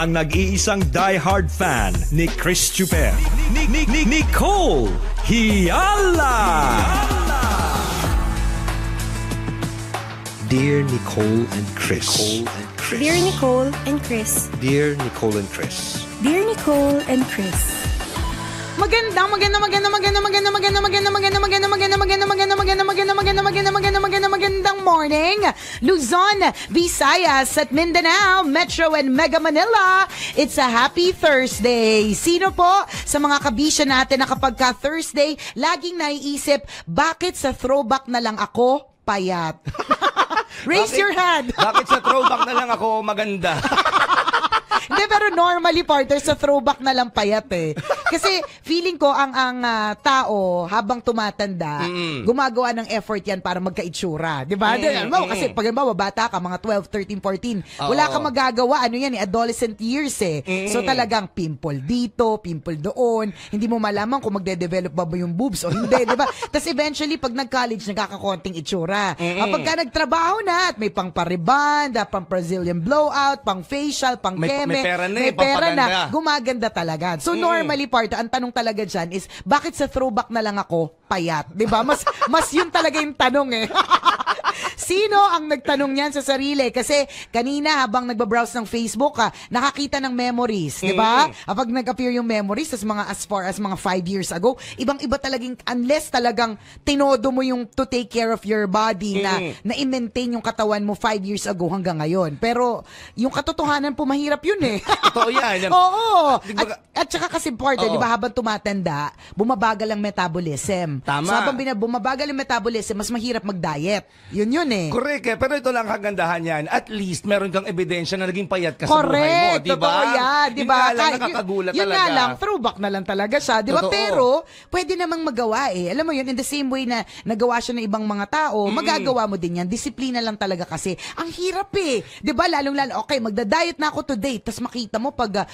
ang nag-iisang die-hard fan ni Chris Chuper. Nicole Hiala! Dear Nicole and Chris. Dear Nicole and Chris. Dear Nicole and Chris. Dear Nicole and Chris. Magandang morning, Luzon, Visayas at Mindanao, Metro and Mega Manila. It's a happy Thursday. Sino po sa mga kabisya natin na kapag ka Thursday, laging naiisip, bakit sa throwback na lang ako payat? Raise your hand. Bakit sa throwback na lang ako maganda? Hindi, pero normally, partner, sa throwback na lang payat eh. Kasi feeling ko ang tao habang tumatanda, gumagawa ng effort yan para magkaitsura. Diba? Kasi pag bata ka, mga 12, 13, 14, wala kang magagawa. Ano yan eh, adolescent years eh. So talagang pimple dito, pimple doon. Hindi mo malaman kung magde-develop ba yung boobs o hindi. Diba? Tapos eventually, pag nag-college, nagkakakonting itsura. Kapag ka nagtrabaho na at may pang pariband, pang Brazilian blowout, pang facial, pang keme, may pera na, gumaganda talaga. So normally, partner, ang tanong talaga dyan is, bakit sa throwback na lang ako payat? Diba? Mas yun talaga yung tanong eh. Sino ang nagtanong niyan sa sarili? Kasi kanina habang nagbabrowse ng Facebook, nakakita ng memories, di ba? Kapag nag-appear yung memories, as far as mga 5 years ago, ibang-iba talagang, unless talagang tinodo mo yung to take care of your body na i-maintain yung katawan mo 5 years ago hanggang ngayon. Pero yung katotohanan po, mahirap yun eh. Totoo yan. Oo. At saka kasi partner, di ba, habang tumatanda, bumabagal ang metabolism. Tama. So habang bumabagal ang metabolism, mas mahirap mag-diet. Yun eh. Correct eh. Pero ito lang kagandahan yan. At least, meron kang ebidensya na naging payat ka sa buhay mo. Correct. Totoo yan. Di ba? Yun nga lang, nakakagulat yun talaga. Yun nga lang, throwback na lang talaga siya. Di ba? Totoo. Pero, pwede namang magawa eh. Alam mo yun, in the same way na nagawa siya ng ibang mga tao, magagawa mo din yan. Disiplina lang talaga kasi. Ang hirap eh. Di ba? Lalong-lalo, okay, magda-diet na ako today. Tapos makita mo pag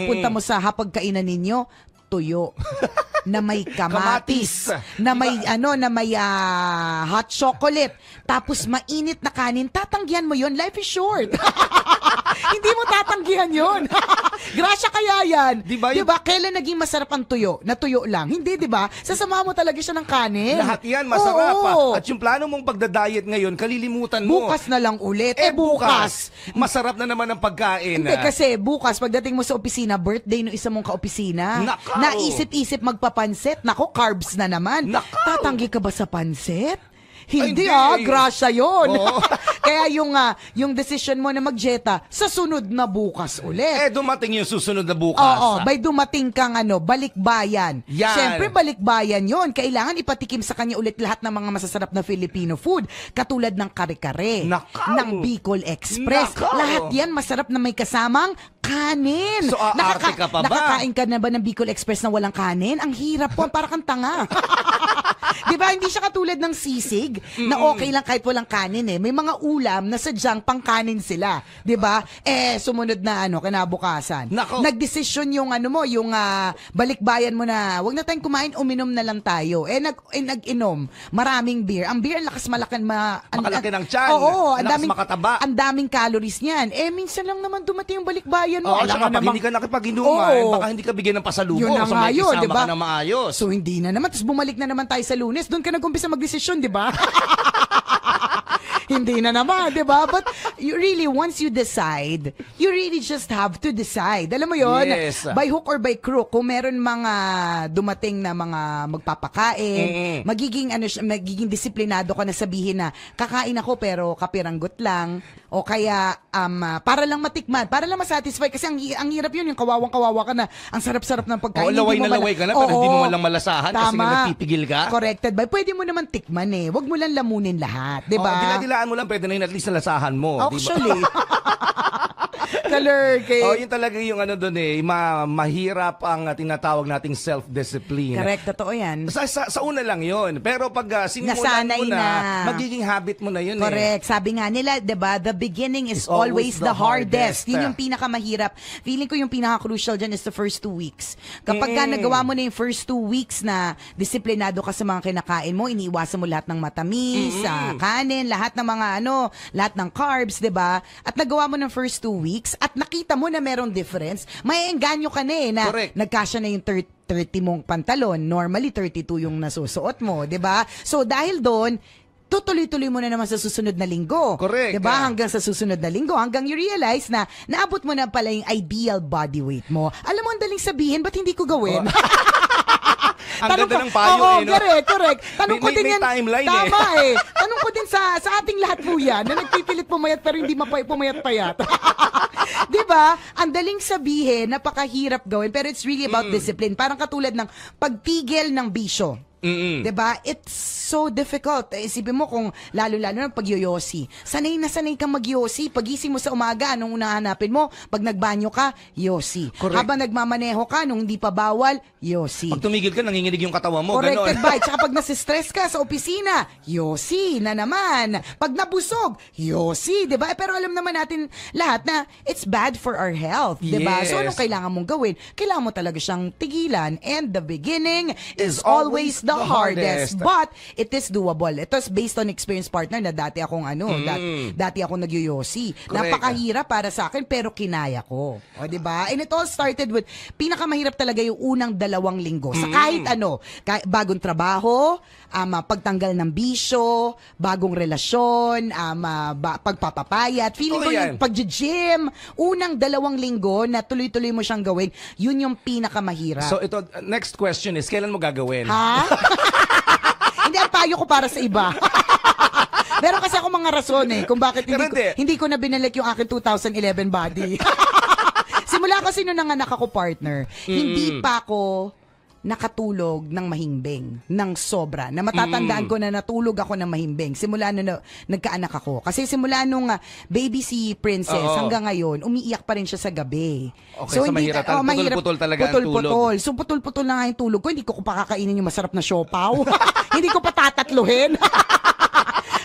punta mo sa hapagkainan ninyo, tuyo na may kamatis, na may hot chocolate, tapos mainit na kanin, tatanggihan mo yun. Life is short. Hindi mo tatanggihan yun. Grasya kaya yan. Diba? Kailan naging masarap ang tuyo? Na tuyo lang. Hindi, diba? Sasamahan mo talaga siya ng kanin. Lahat yan, masarap. At yung plano mong pagda-diet ngayon, kalilimutan mo. Bukas na lang ulit. Bukas. Masarap na naman ang pagkain. Hindi, kasi bukas, pagdating mo sa opisina, birthday ng isa mong kaopisina, naisip-isip magpapansit. Nako, carbs na naman. Tatanggi ka ba sa pansit? Hindi grasya yun. Kaya yung decision mo na magjeta sa sunod na bukas ulit. Dumating yung susunod na bukas. Oo, by dumating kang balikbayan. Yan. Siyempre, balikbayan yun. Kailangan ipatikim sa kanya ulit lahat ng mga masasarap na Filipino food. Katulad ng kare-kare, ng Bicol Express. Lahat yan masarap na may kasamang kanin. So, aarte ka pa ba? Nakakain ka na ba ng Bicol Express na walang kanin? Ang hirap po, para kang tanga. Di ba? Hindi siya katulad ng sisig na okay lang kahit walang kanin eh. May mga ulam na sadyang pangkanin sila. Di ba? Sumunod na kinabukasan. Nagdesisyon yung balikbayan mo na wag na tayong kumain, uminom na lang tayo. Nag-inom. Maraming beer. Ang beer, lakas makalaki ng tiyan. Oo. Lakas makataba. Ang daming calories niyan. Minsan lang naman dumating yung balikbayan mo. Saka pag hindi ka nakipag-inuman, baka hindi ka bigyan ng pasalubong. Yun na nga yun, di ba? Ka na maayos. So hindi na naman. Tapos bumalik na naman tayo sa Lunes. Doon ka nag-umpisa mag-desisyon, di ba? Hindi na naman, di ba? But you really, once you decide, you really just have to decide. Alam mo yon, yes. By hook or by crook, kung meron mga dumating na mga magpapakain, magiging disiplinado ka na sabihin na kakain ako pero kapiranggot lang, o kaya para lang matikman, para lang masatisfy. Kasi ang hirap yun, yung kawawang-kawawa ka na, ang sarap-sarap ng pagkain. Laway na laway ka na, pero hindi mo man lang malasahan kasi nga nagpipigil ka. Corrected ba? Pwede mo naman tikman eh. Huwag mo lang lamunin lahat, di ba? Dila-dilaan mo lang, pwede na yun at least nalasahan mo. Actually. Kalurke. Yun talaga yung doon mahirap ang tinatawag nating self-discipline. Correct, totoo yan. Sa una lang yun. Pero pag sinimulan mo na, magiging habit mo na yun. Correct. Sabi nga nila, diba, the beginning is always the hardest. Yun yung pinakamahirap. Feeling ko yung pinaka-crucial dyan is the first 2 weeks. Kapag ka nagawa mo na yung first 2 weeks na disiplinado ka sa mga kinakain mo, iniiwasan mo lahat ng matamis, kanin, lahat ng mga lahat ng carbs, diba? At nagawa mo ng first 2 weeks, at nakita mo na merong difference, maiengganyo ka na na Correct. nagkasya na yung 30 mong pantalon. Normally, 32 yung nasusuot mo, di ba? So, dahil doon, tutuloy-tuloy mo na naman sa susunod na linggo. Correct. Diba? Yeah. Hanggang sa susunod na linggo, hanggang you realize na naabot mo na pala yung ideal body weight mo. Alam mo, ang daling sabihin, ba't hindi ko gawin? Ang ganda ng payo Oo, eh, no? correct. Tanong ko din May yan. timeline Tama eh. Tanong ko din sa ating lahat po yan, na nagpipilit pumayat pero hindi pumayat-payat. Diba? Ang daling sabihin, napakahirap gawin, pero it's really about discipline. Parang katulad ng pagtigil ng bisyo. Diba? It's so difficult. Isipin mo kung lalo-lalo na pag-yoyosi. Sanay na sanay kang mag-yosi. Pagising mo sa umaga, anong unahanapin mo? Pag nagbanyo ka, yosi. Correct. Habang nagmamaneho ka, nung hindi pa bawal, yosi. Pag tumigil ka, nanginginig yung katawan mo. Corrected Ganon. by. Tsaka pag nasistress ka sa opisina, yosi na naman. Pag nabusog, yosi. Diba? Pero alam naman natin lahat na it's bad for our health. Diba? Yes. So anong kailangan mong gawin? Kailangan mo talaga siyang tigilan. And the beginning Is is always the the hardest. hardest. But it is doable. Ito is based on experience, partner, na dati akong dati akong nagyoyosi. Correct. Napakahirap para sa akin pero kinaya ko. O, diba? And it all started with, pinakamahirap talaga yung unang 2 linggo. Sa kahit ano, bagong trabaho, pagtanggal ng bisyo, bagong relasyon, pagpapapayat, feeling ko yan. yung pag-gym, unang 2 linggo na tuloy-tuloy mo siyang gawin, yun yung pinakamahirap. So ito, next question is, kailan mo gagawin? Ha? Hindi, ang payo ko para sa iba. Meron kasi ako mga rason kung bakit hindi ko na binalik yung aking 2011 body. Simula kasi nung nanganak ako, partner, hindi pa ako nakatulog ng mahimbing, ng sobra. Na matatandaan ko na natulog ako ng mahimbing. Simula nung nagkaanak ako. Kasi simula nung baby si Princess hanggang ngayon, umiiyak pa rin siya sa gabi. Okay, so mahirap. Putol-putol talaga ang tulog. Putol-putol. So putol-putol na nga yung tulog ko. Hindi ko pakakainin yung masarap na siopaw. Hindi ko pa tatatluhin.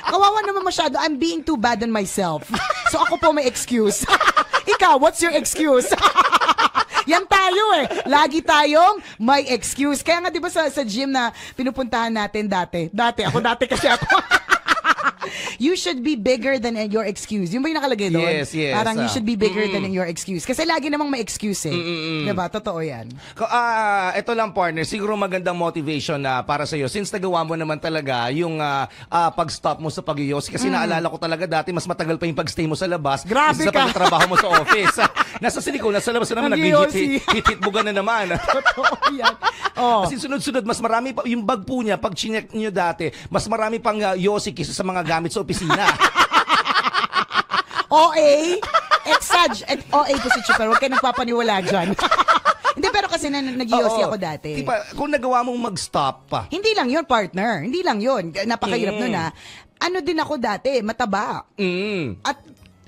Kawawa naman masyado. I'm being too bad on myself. So ako po may excuse. Ikaw, what's your excuse? Yan tayo Lagi tayong may excuse. Kaya nga 'di ba sa gym na pinupuntahan natin dati kasi ako. You should be bigger than your excuse. Yung ba yung nakalagay doon? Yes. Parang you should be bigger than your excuse. Kasi lagi namang may excuse Diba? Totoo yan. Ito lang, partner, siguro magandang motivation na para sa iyo since nagawa mo naman talaga yung pag-stop mo sa pag-ios. Kasi naalala ko talaga dati mas matagal pa yung pag-stay mo sa labas Grabe sa ka. pagtrabaho mo sa office. Nasa silikon, nasa labas na naman nag-hit mo na naman. Totoo yan. Oh. Kasi sunod-sunod, mas marami pa, yung bag po niya, pag chinek nyo dati, mas marami pang yosi kaysa sa mga gamit sa opisina. OA, OA po si Chuper, huwag kayo nagpapaniwala dyan. Hindi, pero kasi nag-yosi ako dati. Diba, kung nagawa mong mag-stop pa. Hindi lang yun, partner. Hindi lang yun. Napakahirap nun Ano din ako dati, mataba. At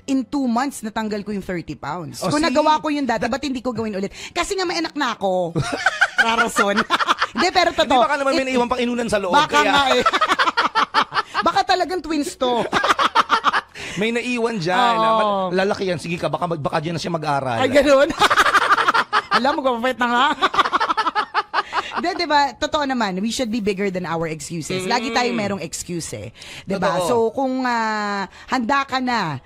in 2 months, natanggal ko yung 30 pounds. Kung nagawa ko yun dati, ba't hindi ko gawin ulit? Kasi nga may anak na ako. Rarason. Hindi, pero totoo. Hindi baka naman may naiwan pang inunan sa loob. Baka kaya... nga Baka talagang twins to. May naiwan dyan. Lalaki yan. Sige ka, baka dyan na siya mag-aral. Ay, ganun. Alam mo, magpapait na nga. Diba, totoo naman, we should be bigger than our excuses. Lagi tayong merong excuse Diba? Totoo. So, kung handa ka na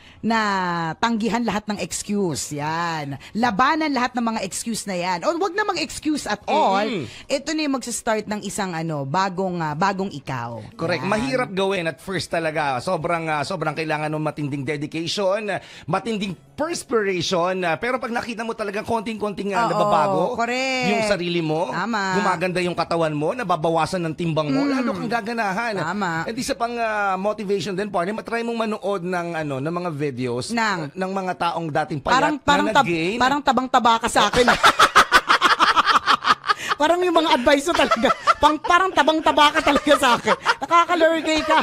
tanggihan lahat ng excuse, yan. Labanan lahat ng mga excuse na yan. O wag namang excuse at all. Ito na yung magsa-start ng isang bagong ikaw. Correct. Yan. Mahirap gawin at first talaga. Sobrang kailangan ng matinding dedication, matinding perspiration. Pero pag nakita mo talaga konting-konting nababago, correct. yung sarili mo, Tama. gumaganda yung katawan mo, nababawasan ng timbang mo, lalo kang gaganahan. Tama. At isa pang motivation din, partner, matry mong manood ng mga videos ng mga taong dating payat na nag-gain. Parang tabang-taba ka sa akin. Parang yung mga advice mo talaga. Parang tabang-taba ka talaga sa akin. Nakakalurgay ka.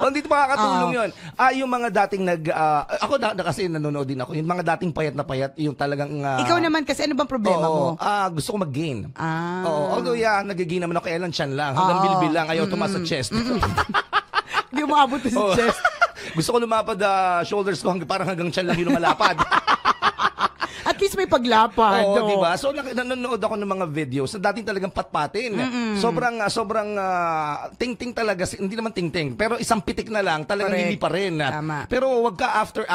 Hindi makakatulong yun. Yung mga dating ako kasi nanonood din ako. Yung mga dating payat na payat, yung talagang... Ikaw naman kasi, ano bang problema mo? Gusto ko mag-gain. Oo. Although, nag-gain naman ako kailan tiyan lang. Hanggang bilbil lang. Ayaw tumaas sa chest. Hindi umabot na sa chest. Gusto ko lumapad shoulders ko parang hanggang tiyan lang yung lumalapad. At least may may paglapad. Oo, no? di ba? So nanonood ako ng mga videos na dating talagang patpatin. Sobrang ting-ting talaga, hindi naman ting-ting, pero isang pitik na lang, talagang Correct. hindi pa rin. Tama. Pero wag ka after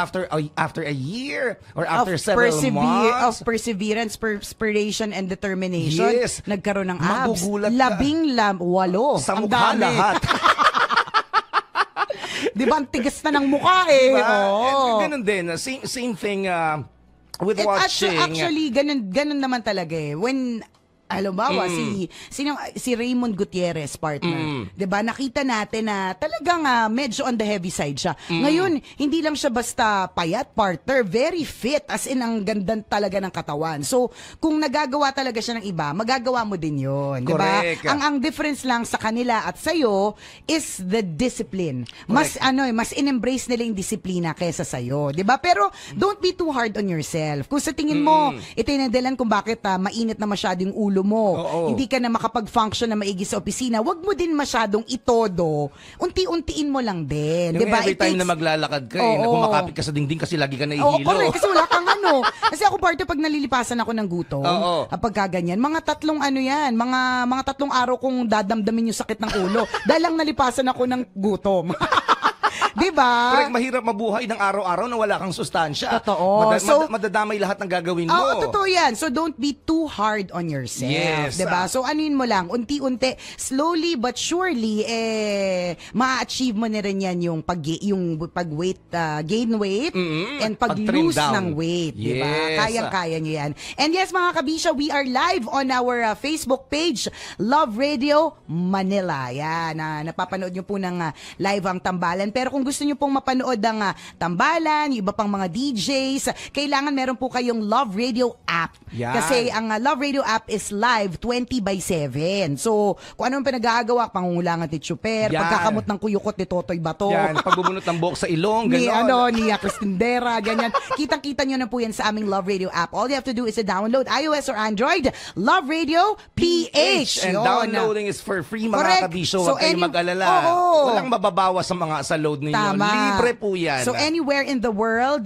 a year or after several months. Of perseverance, perspiration, and determination, Yes. nagkaroon ng abs. Magugulat ka. 18. Sa Ang mukha dami. lahat. Di ba? Ang tigas na ng mukha eh. Diba? Oo. And ganun din. Same thing with And watching. Actually, ganun naman talaga eh. When, halimbawa, si Raymond Gutierrez, partner, 'di ba? Nakita natin na talagang medyo on the heavy side siya. Ngayon, hindi lang siya basta payat, partner, very fit, as in ang ganda talaga ng katawan. So, kung nagagawa talaga siya ng iba, magagawa mo din 'yon, 'di ba? Correct. Ang difference lang sa kanila at sa'yo is the discipline. Mas in-embrace nila yung disiplina kaysa sa'yo, 'di ba? Pero don't be too hard on yourself. Kung sa tingin mo, ito yung dahilan kung bakit mainit na masyado yung ulo mo, Oo. hindi ka na makapag-function na maigi sa opisina, wag mo din masyadong itodo. Unti-untiin mo lang din, 'di Yung ba? every time na maglalakad ka, na Oo. kumakapit ka sa dingding kasi lagi ka Oo, nahihilo. correct. Kasi wala kang Kasi ako parte pag nalilipasan ako ng gutom, Oo. kapag kaganyan, mga tatlong mga tatlong araw kong dadamdamin yung sakit ng ulo dahil lang nalipasan ako ng gutom. Di ba? Correct, mahirap mabuhay ng araw-araw na wala kang sustansya. Totoo. So, madadamay lahat ng gagawin mo. Oo, totoo yan. So, don't be too hard on yourself. Yes. Diba? So, anuin mo lang, unti-unti, slowly but surely, ma-achieve mo na rin yan yung pag-weight, gain weight, and Pag-trim pag-lose down. ng weight. Diba? Yes. Kayang-kaya nyo yan. And yes, mga kabisya, we are live on our Facebook page, Love Radio Manila. Yan, napapanood nyo po ng live ang tambalan. Pero kung gusto nyo pong mapanood ang tambalan, yung iba pang mga DJs, kailangan meron po kayong Love Radio app. Yan. Kasi ang Love Radio app is live 20/7. So, kung anong pinagagawa, pangungulangan ni Chuper, Yan. pagkakamot ng kuyukot ni Totoy Bato, Yan, pagbubunot ng buhok sa ilong, ni gano'n. ni Christindera, ganyan. Kitang-kita nyo na po yan sa aming Love Radio app. All you have to do is to download iOS or Android, Love Radio PH. And Yun. downloading is for free, mga Correct. kabisyo. So, Huwag kayong mag-alala. Oo. Walang mababawas sa mga sa load ninyo. Tama. Libre po yan. So anywhere in the world,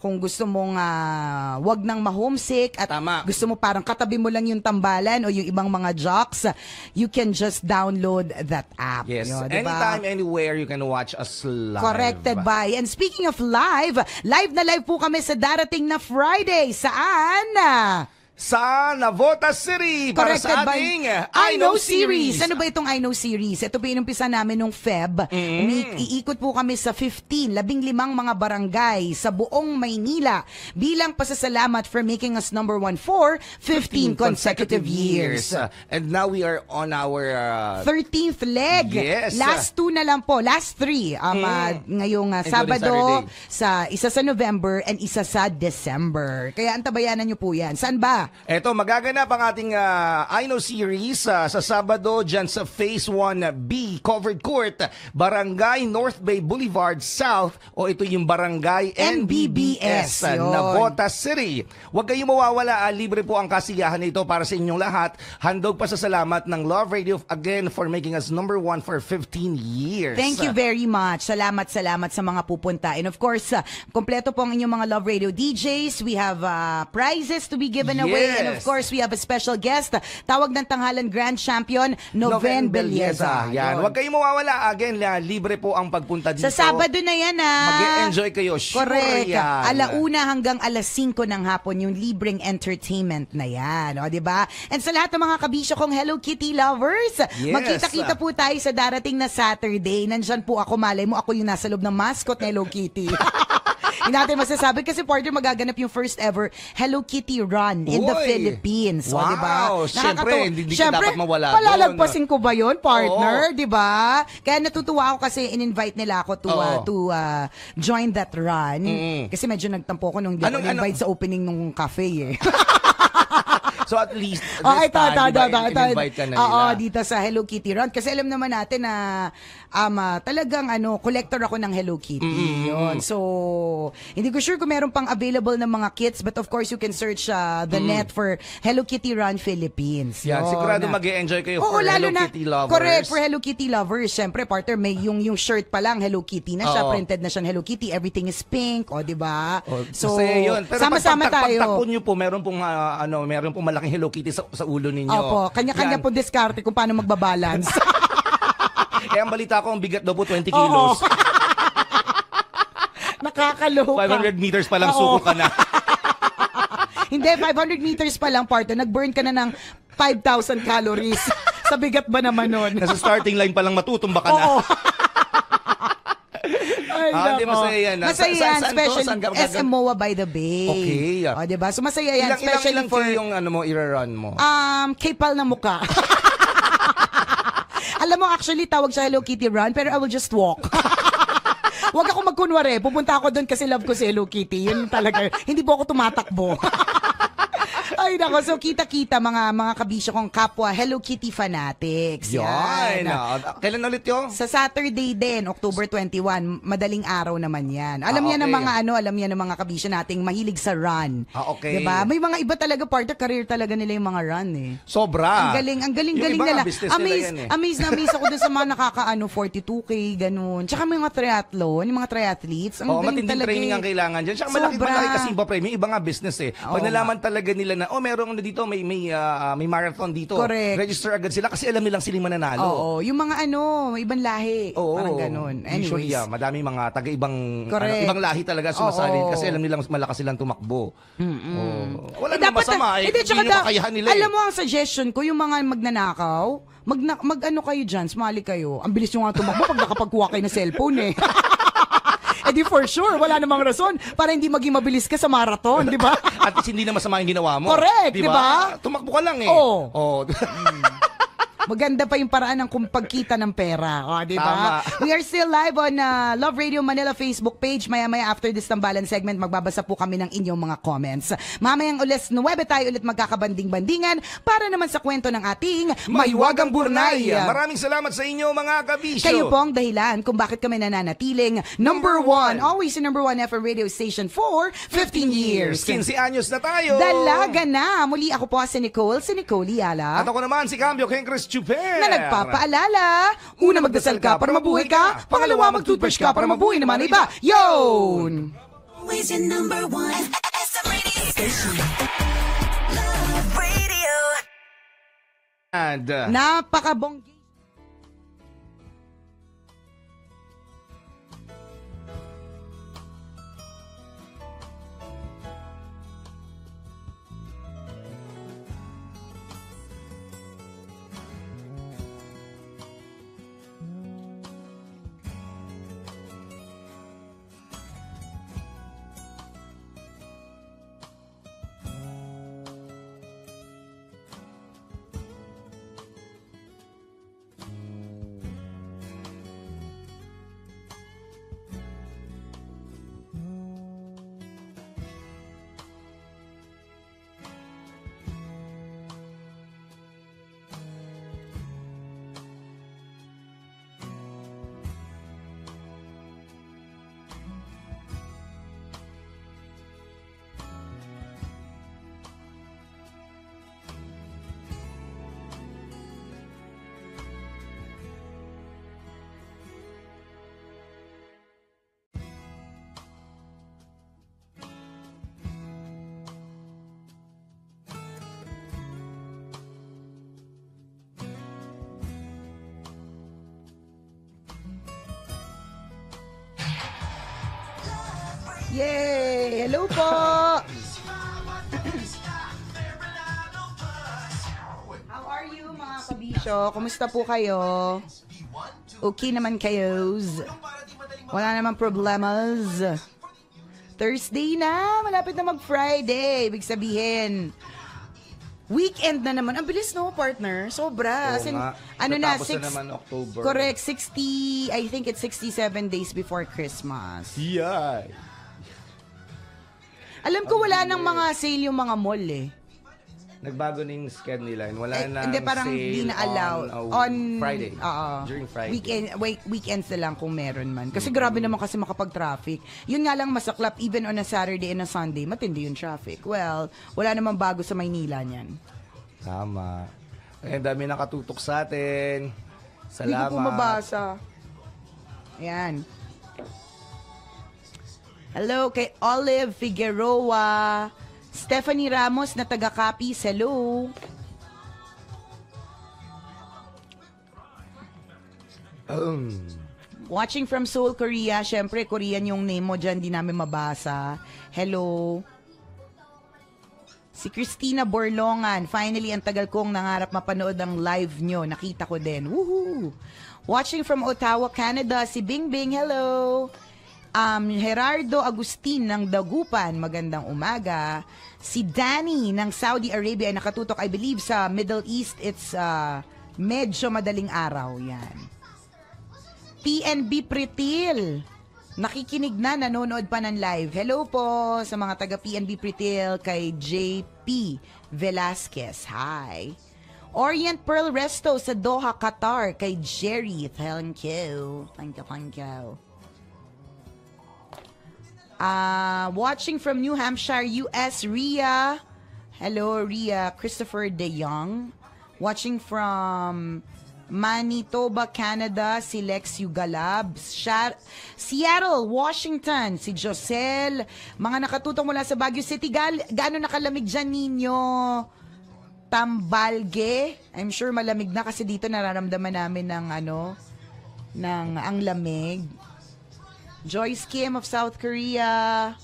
kung gusto mong wag nang ma-homesick at Tama. gusto mo parang katabi mo lang yung tambalan o yung ibang mga jocks, you can just download that app. Yes. Yun, diba? Anytime, anywhere, you can watch us live. Corrected by. And speaking of live na live po kami sa darating na Friday. Saan? Sa Navota City para Corrected sa by ating I Know Series. Ano ba itong I Know Series? Ito po inumpisa namin nung Feb. Iikot po kami sa 15 mga barangay sa buong Maynila bilang pasasalamat for making us number 1 for 15 consecutive years. And now we are on our 13th leg. Yes. Last 2 na lang po. Last 3. Ngayong Including Sabado, Saturday. isa sa November and isa sa December. Kaya antabayanan nyo po yan. Saan ba? Eto, magaganap ang ating I Know Series sa Sabado dyan sa Phase 1B, Covered Court, Barangay North Bay Boulevard South, o ito yung Barangay NBBS, NBBS, yun. Navota City. Huwag kayong mawawala, libre po ang kasiyahan nito para sa inyong lahat. Handog pa sa salamat ng Love Radio again for making us number 1 for 15 years. Thank you very much. Salamat sa mga pupunta. And of course, kompleto po ang inyong mga Love Radio DJs. We have prizes to be given away. And of Yes. course, we have a special guest. Tawag ng Tanghalan Grand Champion, Noven Belleza. Yan. Yun. Huwag kayong mawawala. Again, libre po ang pagpunta dito. Sa Sabado na yan, Mag-e-enjoy kayo. Sure Correct. yan. 1:00 hanggang 5:00 ng hapon yung libreng entertainment na yan. O, diba? And sa lahat ng mga kabisyo kong Hello Kitty lovers, Yes. magkita-kita po tayo sa darating na Saturday. Nandyan po ako, malay mo, ako yung nasa loob ng mascot na Hello Kitty. Hindi natin masasabi kasi partner magaganap yung first ever Hello Kitty run in the Uy. Philippines. O, Wow. diba? Syempre, Nakakatawa. hindi ka Syempre, dapat mawala palalagpasin ko ba yun, partner? Oo. Diba? Kaya natutuwa ako kasi in-invite nila ako Oo. to join that run. Kasi medyo nagtampo ko nung hindi ako Anong- in-invite sa opening nung cafe eh. So at least, invite ka na nila. Oo, dito sa Hello Kitty Run. Kasi alam naman natin na talagang collector ako ng Hello Kitty. Yun. So, hindi ko sure kung meron pang available ng mga kits, but of course, you can search the net for Hello Kitty Run Philippines. Yan, Yun. sigurado mag-e-enjoy kayo Oo, for lalo Hello Kitty lovers. Correct, for Hello Kitty lovers. Siyempre, partner, may yung shirt pa lang, Hello Kitty na siya, Oo. printed na siya Hello Kitty, everything is pink, o, di ba? So, yun. Pero sama-sama tayo. pagtakon nyo po, meron pong malaking Hello Kitty sa ulo ninyo. Opo, kanya-kanya po diskarte kung paano magbabalance. Kaya ang balita ko, ang bigat daw po 20 kilos. Nakakaloka. 500 meters pa lang suko ka na. Hindi, 500 meters pa lang, partner. Nag-burn ka na ng 5,000 calories. Sa bigat ba naman nun? Nasa starting line pa lang matutumba ka na. Oo. Ay, Hindi, nako. masaya yan. Masaya yan, Saan to? especially Saan ka SM MOA by the Bay. Okay. O, diba? So, masaya yan, especially ilang for... yung ira-run mo? Kpal na muka. Alam mo, actually, tawag siya Hello Kitty Run, pero I will just walk. Huwag ako magkunwari. Pupunta ako doon kasi love ko si Hello Kitty. Yun talaga. Hindi po ako tumatakbo. Ay, nako. So, kita-kita mga kabisyo kong kapwa Hello Kitty fanatics. Yan. Kailan ulit yun? Sa Saturday din, October 21, madaling araw naman yan. Alam niya ng okay. alam niya ng mga kabisyo nating mahilig sa run. Okay. Diba? May mga iba talaga, partner, career talaga nila yung mga run eh. Sobra. Ang galing Yung iba nila. nga, business nila yan eh. Amazed ako dun sa mga 42K, ganun. Tsaka may mga triathlon, yung mga triathletes. Ang galing matinding talaga training eh. ang kailangan dyan. Tsaka Sobra. malaki kasi iba premium. Iba nga business eh. Pag nalaman talaga nila na, merong dito, may marathon dito. Correct. Register agad sila kasi alam nilang sila mananalo. Oo, yung mga may ibang lahi. Oo. Parang ganun. Usually, Anyways. madami mga taga-ibang Correct. ibang lahi talaga sumasali Oo. kasi alam nilang malakas silang tumakbo. Wala Eh, namang masama eh. hindi, tsaka Hindi yung kakayahan nila alam mo ang suggestion ko, yung mga magnanakaw, mag-ano kayo dyan, sumali kayo. Ang bilis nyo nga tumakbo pag nakapagkuha kayo ng cellphone eh. Eh di for sure, wala namang rason para hindi maging mabilis ka sa marathon, di ba? At least hindi na masama yung ginawa mo. Correct, di ba? Tumakbo ka lang eh. Oo. Oh. Maganda pa yung paraan ng pagkita ng pera. O, di ba? Tama. We are still live on Love Radio Manila Facebook page. Maya-maya after this tambalan segment, magbabasa po kami ng inyong mga comments. Mamayang ulit 9 tayo ulit magkakabanding-bandingan para naman sa kwento ng ating Maywagang Burnay. Maraming salamat sa inyo mga kabisyo. Kayo po ang dahilan kung bakit kami nananatiling number 1, always yung number 1 FM radio station for 15 years. 15 anyos na tayo. Dalaga na. Muli ako po si Nicole Yala. At ako naman si Cambio King Chris Chuper. Na nagpapaalala, una magdasal ka para mabuhay ka, pangalawa mag-toothbrush ka para mabuhay naman iba. Yun! Always your number 1 SM radio station. Love Radio. And Napakabonggi. Yay! Hello po! How are you mga kabisyo? Kumusta po kayo? Okay naman kayo? Wala namang problemas? Thursday na! Malapit na mag-Friday! Ibig sabihin, weekend na naman. Ang bilis no, partner? Sobra. Oo nga. Ano na, Natapos na naman October. Correct, 60, I think it's 67 days before Christmas. Yeah. Alam ko wala nang mga sale yung mga mall eh. nagbago na yung schedule nila. And wala na Hindi, parang sale hindi na allow. on Friday. Oo. During Friday. Weekends na lang kung meron man. Kasi grabe naman kasi makapag-traffic. Yun nga lang masaklap, even on a Saturday and a Sunday, matindi yung traffic. Well, wala namang bago sa Maynila niyan. Tama. Ang dami nakatutok sa atin. Hindi Salamat. ko po mabasa. Ayan. Hello kay Olive Figueroa. Stephanie Ramos na taga-Capiz. Hello. Watching from Seoul, Korea. Siyempre, Korean yung name mo dyan. Di namin mabasa. Hello. Si Christina Borlongan. Finally, ang tagal kong nangarap mapanood ang live nyo. Nakita ko din. Woohoo! Watching from Ottawa, Canada. Si Bing Bing. Hello. Gerardo Agustin ng Dagupan. Magandang umaga. Si Danny ng Saudi Arabia ay nakatutok, I believe, sa Middle East. It's medyo madaling araw. Yan. PNB Pritil. Nakikinig na, nanonood pa ng live. Hello po sa mga taga PNB Pritil kay JP Velasquez. Hi. Orient Pearl Resto sa Doha, Qatar kay Jerry. Thank you. Thank you. Watching from New Hampshire, US, Ria. Hello, Ria. Christopher De Jong. Watching from Manitoba, Canada, si Lex Yugalab. Seattle, Washington, si Josel. Mga nakatutok mula sa Baguio City. Gaano nakalamig dyan ninyo? Tambalge. I'm sure malamig na kasi dito nararamdaman namin ng ang lamig. Joyce Kim of South Korea.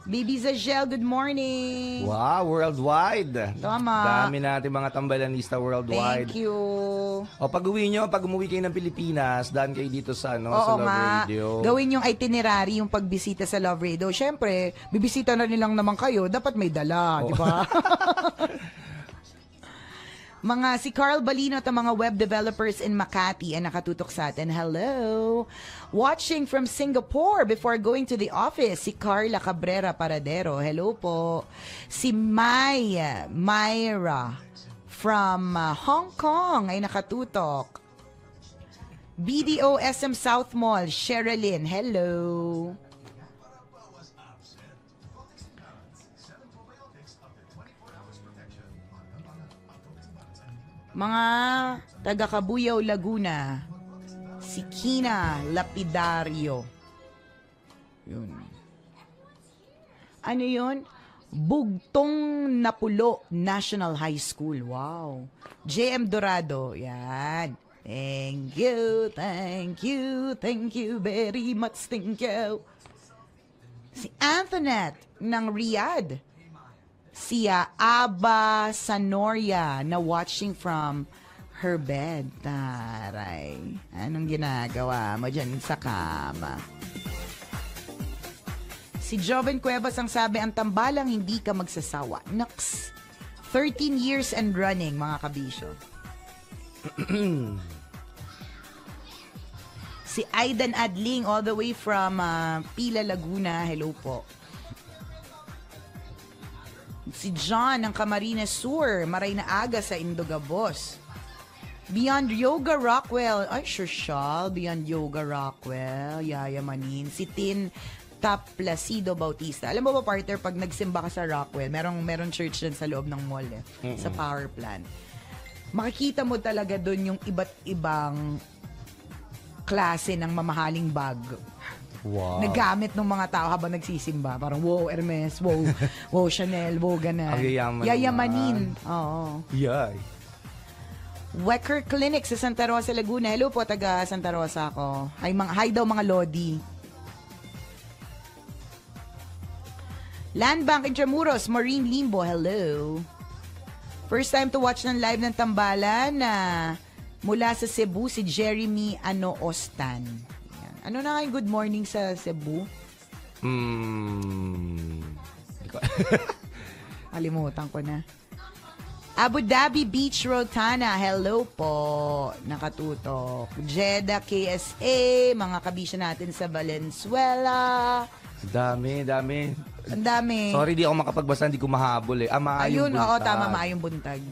Baby Zagel, good morning. Wow, worldwide. Tama. Dami natin mga tambalanista worldwide. Thank you. O pag umuwi kayo ng Pilipinas, daan kayo dito sa sa Oo Love nga. Radio. Gawin yung itinerary, yung pagbisita sa Love Radio. Siyempre, bibisita na nilang naman kayo, dapat may dala, di ba? Mga si Carl Balino at ang mga web developers in Makati ang nakatutok sa atin. Hello! Watching from Singapore before going to the office, si Carla Cabrera Paradero. Hello po. Si Myra from Hong Kong ay nakatutok. BDO SM South Mall, Sherilyn. Hello! Mga taga Cabuyao, Laguna. Si Kina Lapidario. Yun. Ano yun? Bugtong Napulo National High School. Wow. JM Dorado. Yan. Thank you, thank you, thank you very much, thank you. Si Antoinette ng Riyadh. Siya Aba Sanoria na watching from her bed. Taray. Anong ginagawa mo dyan sa kama? Si Joven Cuevas ang sabi, ang tambalang hindi ka magsasawa. Naks. 13 years and running, mga kabisyo. Si Aidan Adling all the way from Pila, Laguna. Hello po. Si John ng Camarines Sur, maray na aga sa Indogabos. Beyond Yoga Rockwell, ay social, Beyond Yoga Rockwell, yayamanin. Si Tin Placido Bautista. Alam mo ba, partner, pag nagsimba ka sa Rockwell, meron church dyan sa loob ng mall, sa power plant. Makikita mo talaga doon yung iba't ibang klase ng mamahaling bag. Wow. Nagamit ng mga tao habang nagsisimba. Parang, wow, Hermes, wow, Chanel, wow, ganan. Ang Yayamanin. Oo. Yay. Wecker Clinic sa Santa Rosa, Laguna. Hello po, taga Santa Rosa ako. Hi daw mga Lodi. Land Bank Intramuros, Maureen Limbo. Hello. First time to watch ng live ng Tambalan na mula sa Cebu, si Jeremy Ostan. Ano na nga yung good morning sa Cebu? Kalimutan ko na. Abu Dhabi Beach Road, Tana. Hello po. Nakatutok. Jeddah, KSA. Mga kabisya natin sa Valenzuela. Dami. Ang dami. Sorry, di ako makapagbasa, hindi ko mahabol eh. Maayong Ayun, oo, buntag. tama, maayong buntag.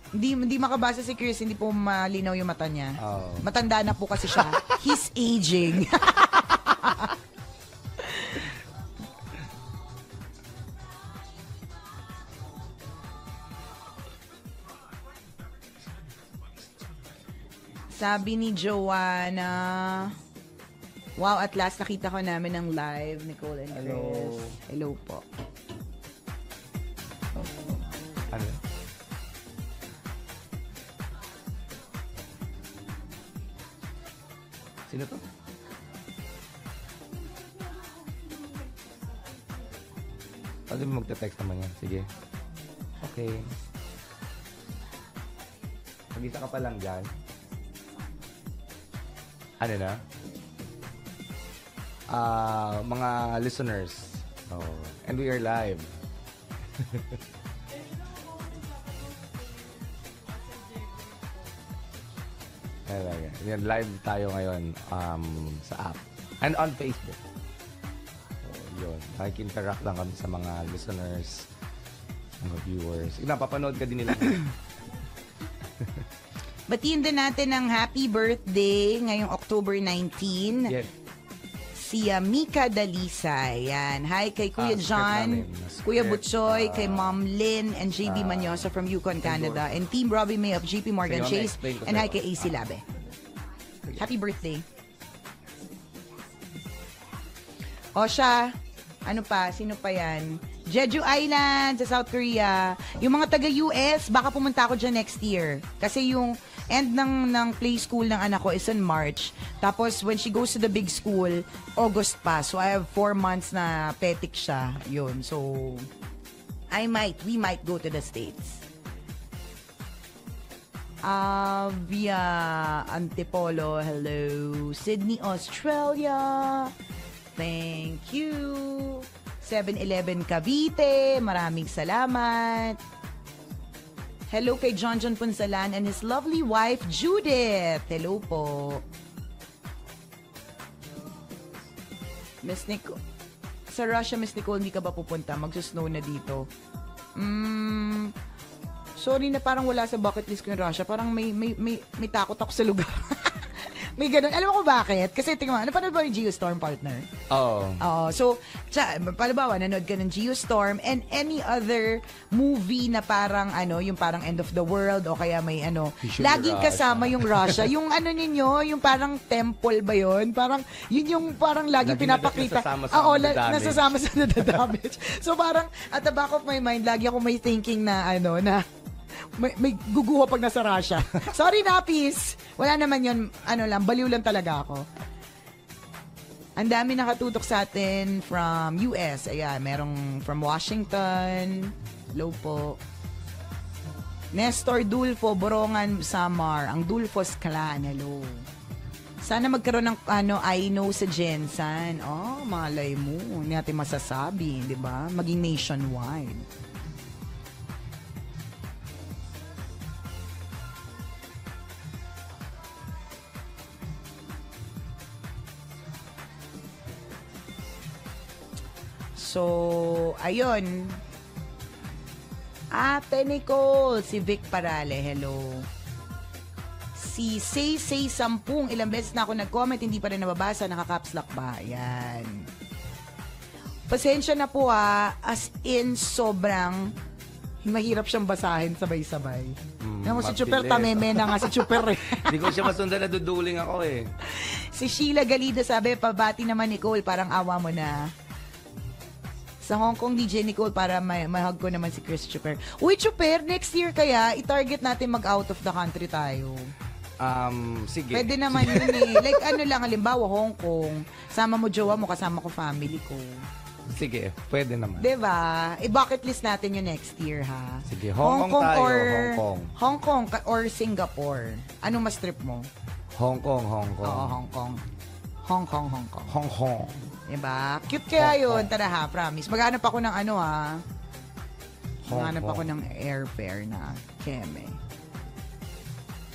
Hindi makabasa si Chris, hindi po malinaw yung mata niya. Oh. Matanda na po kasi siya. He's aging. Sabi ni Joanna, wow, at last nakita ko namin ng live, Nicole and Chris. Hello. Hello po. Ano? Sino to? Pwede mo magte-text naman yan. Sige. Okay. Mag-isa ka pa lang dyan. Ano na? Mga listeners. Oh. And we are live. Talaga. Yan, live tayo ngayon sa app. And on Facebook. So, yun. Interact lang kami sa mga listeners, mga viewers. Napapanood ka din nila. Batiin din natin ng happy birthday ngayong October 19. Yes. Si Mika Dalisay. Yan. Hi kay Kuya Script John, namin. Kuya Script, Butchoy, kay Mom Lynn, and JB Manyosa from Yukon, Canada, and Team Robbie May of JP Morgan Sige, Chase, explain ko and hi sa'yo. kay AC Labe. Happy birthday. O siya, ano pa? Sino pa yan? Jeju Island sa South Korea. Yung mga taga-US, baka pumunta ako dyan next year. Kasi yung end ng play school ng anak ko is in March. Tapos when she goes to the big school, August pa. So I have 4 months na petik siya. Yun. So, we might go to the States. Via Antipolo, hello. Sydney, Australia. Thank you. 7-Eleven Cavite, maraming salamat. Hello kay John Punsalan and his lovely wife, Judith. Hello po. Miss Nicole, sa Russia, Miss Nicole, hindi ka ba pupunta? Magsusnow na dito. Sorry na parang wala sa bucket list ko yung Russia. Parang may takot ako sa lugar. May ganun. Alam mo kung bakit? Kasi tingnan mo, napanood ba yung Geostorm, partner? Oo. So, palabawa, nanood ka ng Geostorm and any other movie na parang yung parang End of the World o kaya may Usually laging Russia. kasama yung Russia. Yung ninyo, yung parang temple ba yun? Parang, yun yung parang laging Lagi pinapakita. nasasama sa nadadamage. Nasasama sa nadadamage. So, parang, at the back of my mind, lagi ako may thinking na na may guguho pag nasa Russia. Sorry, Napis. Wala naman yun. Baliw lang talaga ako. Ang dami nakatutok sa atin from US. Ayan, merong from Washington. Hello po. Nestor Dulfo, Borongan, Samar. Ang Dulfos Clan. Hello. Sana magkaroon ng I know sa Jensen. Oh, malay mo. Hindi natin masasabi, di ba? Maging nationwide. So, ayun. Ate Nicole, si Vic Parale, hello. Si Say 10, ilang beses na ako nag-comment, hindi pa rin nababasa, naka-caps lock ba? Ayan. Pasensya na po as in sobrang mahirap siyang basahin sabay-sabay. Alam mo, si Chuper tameme na nga si Chuper eh. Hindi ko siya masundan, naduduling ako eh. Si Sheila Galida sabi, pabati naman Nicole, parang awa mo na. Sa Hong Kong, DJ Nicole, para mahag ko naman si Chris Chuper. Uy, Chuper, next year kaya, i-target natin mag-out of the country tayo. Sige. Pwede naman yun eh. Like lang, halimbawa, Hong Kong. Sama mo jowa mo, kasama ko family ko. Sige, pwede naman. Diba? I-bucket list natin yung next year, ha? Sige, Hong Kong tayo, Hong Kong. Hong Kong or Singapore. Anong mas trip mo? Hong Kong. Oo, Hong Kong. Hong Kong. Hong Kong. Diba? Cute kaya yun. Tara ha, promise. Maghanap ako ng ha. Maghanap ako ng airfare na keme.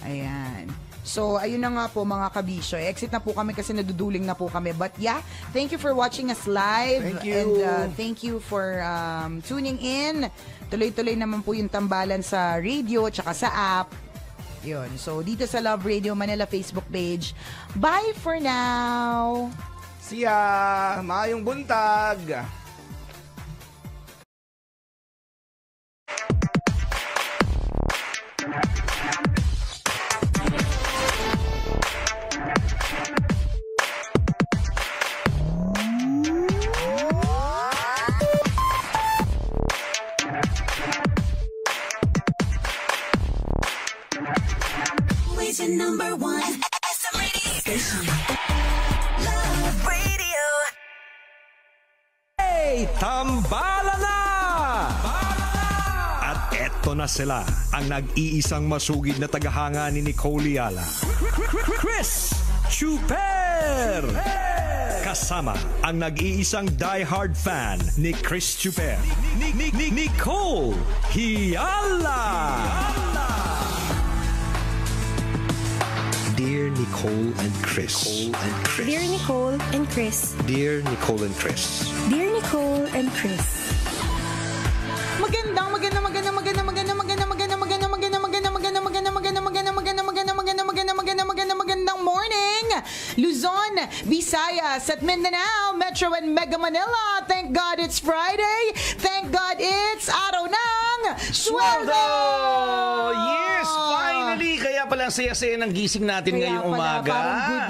Ayan. So, ayun na nga po mga kabisyo. Exit na po kami kasi naduduling na po kami. But yeah, thank you for watching us live. Thank you. And thank you for tuning in. Tuloy-tuloy naman po yung tambalan sa radio tsaka sa app. Yun. So, dito sa Love Radio Manila Facebook page. Bye for now! Siya, maayong buntag. Always your number one SM radio station. Love Radio. Hey, tambala na! At eto na sila, ang nag-iisang masugid na tagahanga ni Nicole Yala. Chris Chuper! Kasama ang nag-iisang diehard fan ni Chris Chuper. Nicole Hiala! Dear Nicole and Chris. Dear Nicole and Chris. Dear Nicole and Chris. Dear Nicole and Chris. Magandang morning, Luzon, Visayas at Mindanao, Metro and Mega Manila. Thank God it's Friday. Thank God it's araw ng sweldo. Yes, finally. Kaya pala ang saya-saya ng gising natin ngayong umaga.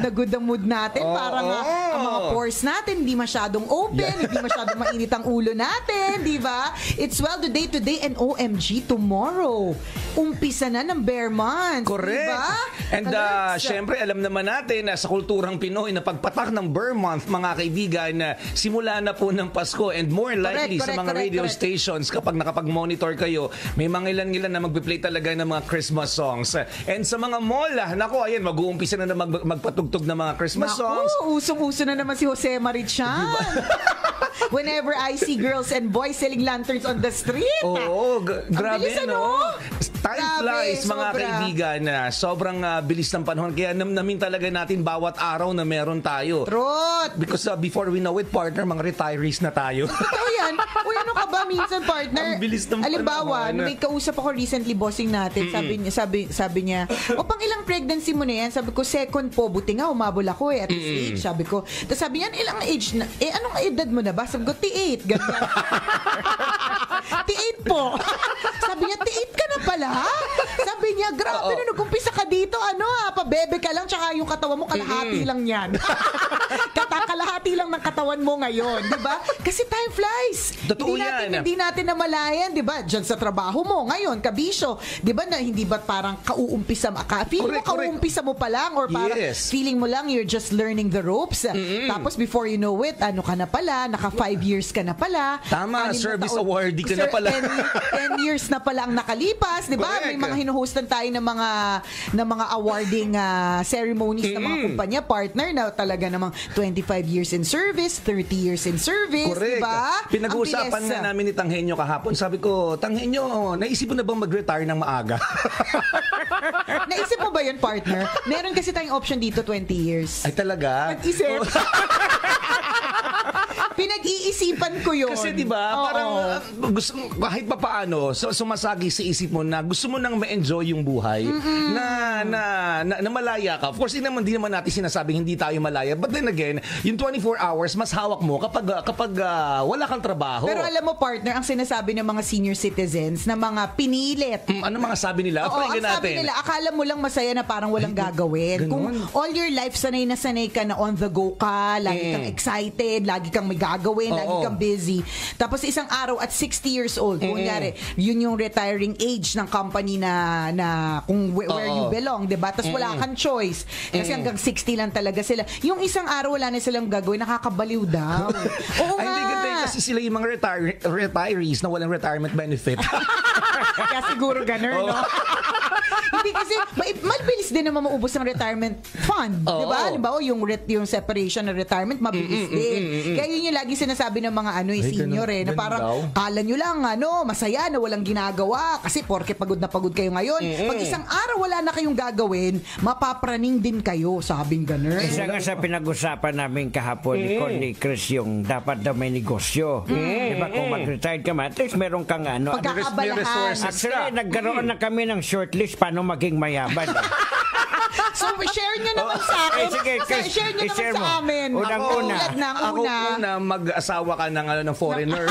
Parang good ang mood natin. Parang ang mga pores natin hindi masyadong open, hindi masyadong mainit ang ulo natin, di ba? It's sweldo day today and OMG tomorrow. Umpisa na ng bear month. Correct. Diba? And syempre, alam naman natin na sa kulturang Pinoy na pagpatak ng Bear Month, mga kaibigan, simula na po ng Pasko and more likely sa mga radio stations kapag nakapag-monitor kayo, may mga ilan-ilan na magbe-play talaga ng mga Christmas songs. And sa mga mall, nako, ayan, mag-uumpisa na magpatugtog ng mga Christmas songs. Usong-uso na naman si Jose Marichan. Whenever I see girls and boys selling lanterns on the street. Oo, grabe, bilis, no? Time Grabe, flies, mga sobra. kaibigan. Sobrang bilis ng panahon. Kaya namnamin talaga natin bawat araw na meron tayo. Truth. Because before we know it, partner, mga retirees na tayo. Totoo yan. Uy, ano ka ba minsan, partner? Ang bilis ng Halimbawa, panahon. nung may kausap ako recently, bossing natin, sabi niya, o pang ilang pregnancy mo na yan? Sabi ko, second po, buti nga, umabol ako at this age. Sabi ko, tapos sabi niya, ilang age na? Anong edad mo na ba? Sabi ko, T8. Ganyan. T8 po. Sabi niya, T8 ka na pala? Sabi niya, grabe na, nag-umpisa ka dito, pabebe ka lang, tsaka yung katawan mo, kalahati lang yan. Kalahati lang ng katawan mo ngayon, di ba? Kasi time flies. Totoo yan. Hindi natin namalayan, di ba? Diyan sa trabaho mo, ngayon, kabisyo, di ba, na hindi ba parang kauumpisa, feeling mo kauumpisa mo pa lang, or parang feeling mo lang, you're just learning the ropes. Tapos before you know it, ano ka na pala, naka 5 years ka na pala. Tama, service awardee ka na pala. 10 years na pala ang nakalipas, di ba? May mga hinuhostan tayo ng mga awarding ceremonies ng mga kumpanya, partner na talaga namang 25 years in service, 30 years in service, di ba? Pinag-uusapan nga namin ni Tanghenyo kahapon. Sabi ko, Tanghenyo, naisip mo na bang mag-retire ng maaga? Naisip mo ba yun, partner? Meron kasi tayong option dito, 20 years. Ay, talaga? Nag-isip. Pinag-iisipan ko yun. Kasi diba, parang gusto, kahit pa paano, sumasagi sa isip mo na gusto mo nang ma-enjoy yung buhay, na malaya ka. Of course, di naman natin sinasabing hindi tayo malaya. But then again, yung 24 hours, mas hawak mo kapag wala kang trabaho. Pero alam mo, partner, ang sinasabi ng mga senior citizens na mga pinilit. Ano mga sabi nila? Oo, ang sabi nila, akala mo lang masaya na parang walang gagawin. Kung all your life, sanay ka na on the go ka, lagi kang excited, lagi kang may gagawin, lagi kang busy. Tapos isang araw at 60 years old, kunyari, yun yung retiring age ng company na kung where you belong, diba? Tapos wala kang choice. Kasi hanggang 60 lang talaga sila. Yung isang araw wala na silang gagawin, nakakabaliw daw. Oo nga. Hindi ganda kasi sila yung mga retirees na walang retirement benefit. Kaya siguro ganun, no? Hindi kasi, mabilis din naman maubos ng retirement fund. Oo. Diba? Halimbawa, yung separation ng retirement, mabilis din. Kaya yun yung lagi sinasabi ng mga senior na ganun parang, daw. kala nyo lang, masaya na walang ginagawa. Kasi porke pagod na pagod kayo ngayon. Pag isang araw wala na kayong gagawin, mapapraning din kayo, sabing ganun. Isa nga sa pinag-usapan namin kahapon ni Chris yung dapat daw may negosyo. Diba kung mag-retire ka man, at least meron kang Pagkakabalahan. resources. Actually, nagkaroon na kami ng shortlist paano maging mayaman. So, share nyo naman sa akin. Sige, Chris, Share nyo i-share naman sa mo. amin. Unang-una. Ako una, mag-asawa ka ng foreigner.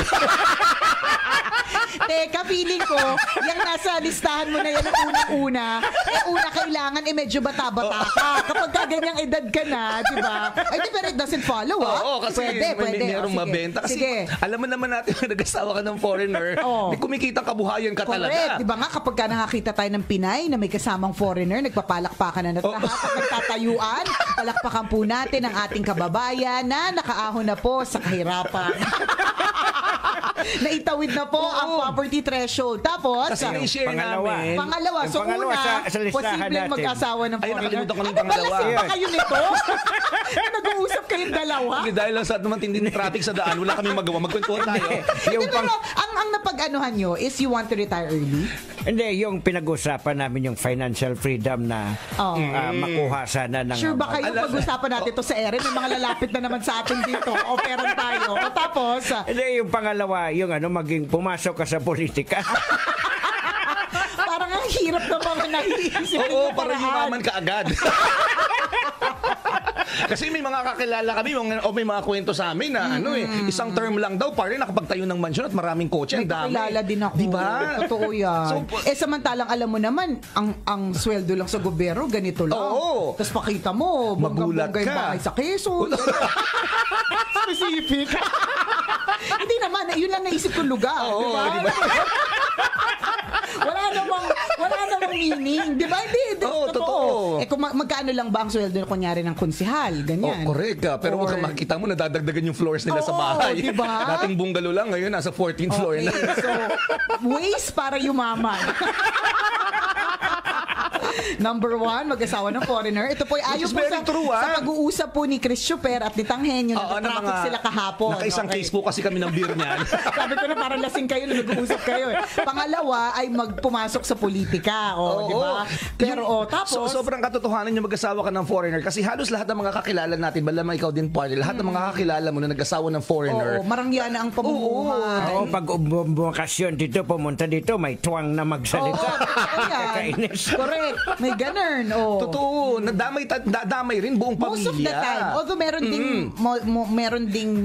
Teka, feeling ko, yung nasa listahan mo na yan ang unang-una, kailangan medyo bata-bata ka. Kapag ganyang edad ka na, di ba? Ay, di, pero it doesn't follow, Oo, kasi Pwede. mayroong Sige. mabenta. Kasi Sige. alam mo naman natin kung nag-asawa ka ng foreigner, may kumikitang kabuhayan ka Correct. talaga. Di ba nga, kapag ka nakakita tayo ng Pinay na may kasamang foreigner, nagpapalakpakan na lahat at nagtatayuan, palakpakan po natin ang ating kababayan na nakaahon na po sa kahirapan. Naitawid na po ang property threshold. Tapos, Kasi na-share Pangalawa. namin. pangalawa, so Pangalawa una, sa listahan posibleng natin. mag-asawa ng Ay, foreigner. nakalimutan ko na yung Ano ba, pangalawa. lasing ba kayo nito? Nag-uusap kayong dalawa? Hindi, dahil lang sa naman tindi ng traffic sa daan, wala kaming magawa. Magkwentuhan tayo. Yung Hindi, pero ang napag-anuhan nyo is you want to retire early? Hindi, yung pinag-usapan namin yung financial freedom na makuha sana ng... Sure ba kayo pag-usapan natin to sa ere? May mga lalapit na naman sa atin dito. Operan tayo. O tapos, Hindi, yung pangalawa, yung maging pumasok ka sa politika. parang ang hirap na mga naiisip. Oo, para yumaman ka agad. Kasi may mga kakilala kami o may mga kwento sa amin na isang term lang daw pare nakapagtayo ng mansyon at maraming kotse, ang dami. Kilala din ako. Diba? Totoo yan. So, samantalang alam mo naman, ang sweldo lang sa gobyerno, ganito lang. Oo. Tapos pakita mo, Magulat bonggang-bongga yung ka. bahay sa Quezon. Specific. Hindi naman, yun lang naisip kong lugar. Oo, diba? wala namang meaning. Di ba? Hindi. Oo, totoo. Kung magkano lang ba ang sweldo kunyari ng konsihal? Ganyan. correct ka. Pero wag kang makikita mo, nadadagdagan yung floors nila sa Oo, bahay. diba? Dating bungalow lang, ngayon nasa 14th floor na. So, ways para yumaman. Number 1, mag-asawa ng foreigner. Ito po ay ayon Which is po very true, sa pag-uusap po ni Chris Chuper at ni Tanghenyo na traffic sila kahapon. Nakaisang case po kasi kami ng beer niyan. Sabi ko na parang lasing kayo na nag-uusap kayo. Pangalawa ay magpumasok sa politika. Di ba? Pero tapos... sobrang katotohanan yung mag-asawa ka ng foreigner kasi halos lahat ng mga kakilala natin, malamang ikaw din partner, lahat ng mga kakilala mo na nag-asawa ng foreigner. Marangyana ang pamumuhay. Oo, pag bakasyon dito, pumunta dito, may tuwang na magsalita. Kakainis. Correct. May ganun. Totoo. Nadamay rin buong pamilya. Most of the time. Although meron ding meron ding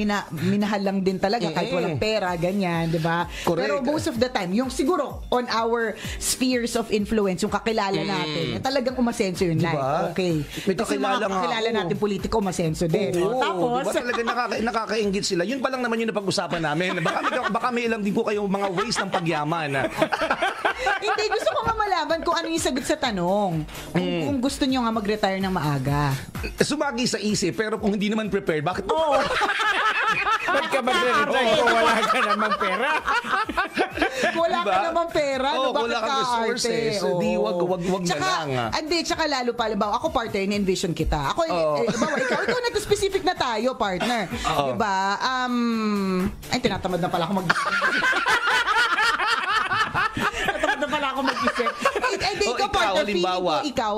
minahal lang din talaga kahit walang pera, ganyan, 'di ba? Pero most of the time, yung siguro on our spheres of influence, yung kakilala natin, talagang umasenso yun Diba? life. Okay. May Kasi kakilala mga kakilala natin politiko, umasenso din. Oo, Tapos, diba talaga nakakaingit sila. Yun pa lang naman yung napag-usapan namin. Baka may alam din po kayo mga ways ng pagyaman. hindi, gusto ko nga malaman kung ano yung sagot sa tanong. Kung gusto nyo nga mag-retire ng maaga. Sumagi sa isip, pero kung hindi naman prepared, bakit? Oo. Ba't ka mag-retire kung wala ka namang pera? Wala ka namang pera. Oo, bakit wala kang ka resources. arte? Di, wag na Tsaka, lang. Hindi, tsaka lalo pa, halimbawa, ako partner, na-envision kita. Ako, ikaw na specific na tayo, partner. Diba? Ay, tinatamad na pala ako tinatamad na pala ako mag-isip. Ikaw, partner,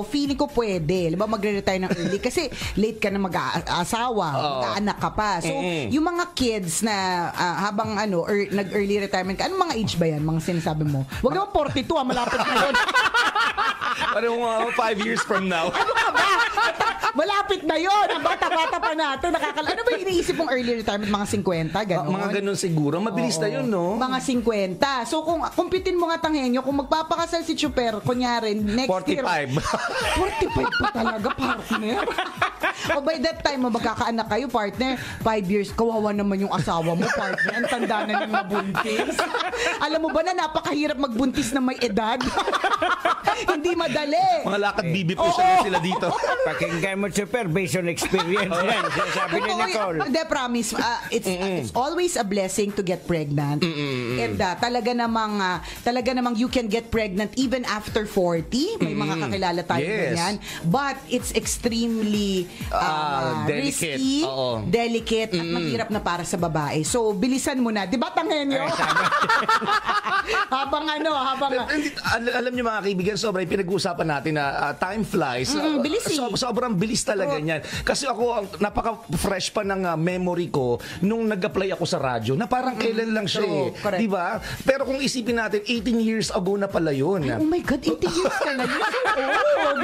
feeling ko pwede. Diba, magre-retire ng early. Kasi late ka na mag-aasawa, mag-aanak ka pa. So, yung mga kids na habang nag-early retirement ka, anong mga age ba yan? Mga sinasabi mo? Huwag naman 42, malapit na yun. Parang 5 years from now. Ano ka ba? Malapit na yun. Ang bata-bata pa natin. Ano ba yung iniisip mong early retirement? Mga 50, gano'n? Mga ganun siguro. Mabilis na yun, no? Mga 50. So, kung kumpitin mo nga Tanghenyo, kung magpapakasal si Chuper, kunyari, next 45. year. 45 pa talaga, partner. O by that time, magkakaanak kayo, partner, 5 years, kawawa naman yung asawa mo, partner. Ang tanda na niyang mabuntis. Alam mo ba na napakahirap magbuntis na may edad? Hindi madali. Mga lakad bibi po sila dito. Pakinggan mo, super, based on experience yan. Sabi ni Nicole. Hindi, promise. It's always a blessing to get pregnant. And talaga namang you can get pregnant even after 40. May mga kakilala tayo ganyan. But it's extremely delicate. risky, Oo. delicate, at mahirap na para sa babae. So, bilisan mo na. Di ba, Tangenyo? habang Alam niyo mga kaibigan, sobrang pinag-uusapan natin na time flies. Bilis eh. Sobrang bilis talaga niyan. Kasi ako, napaka-fresh pa ng memory ko nung nag-apply ako sa radyo na parang kailan lang siya True, correct. Diba? Pero kung isipin natin, 18 years ago na pala yun. Oh my God, 18 years ka na. You're so old.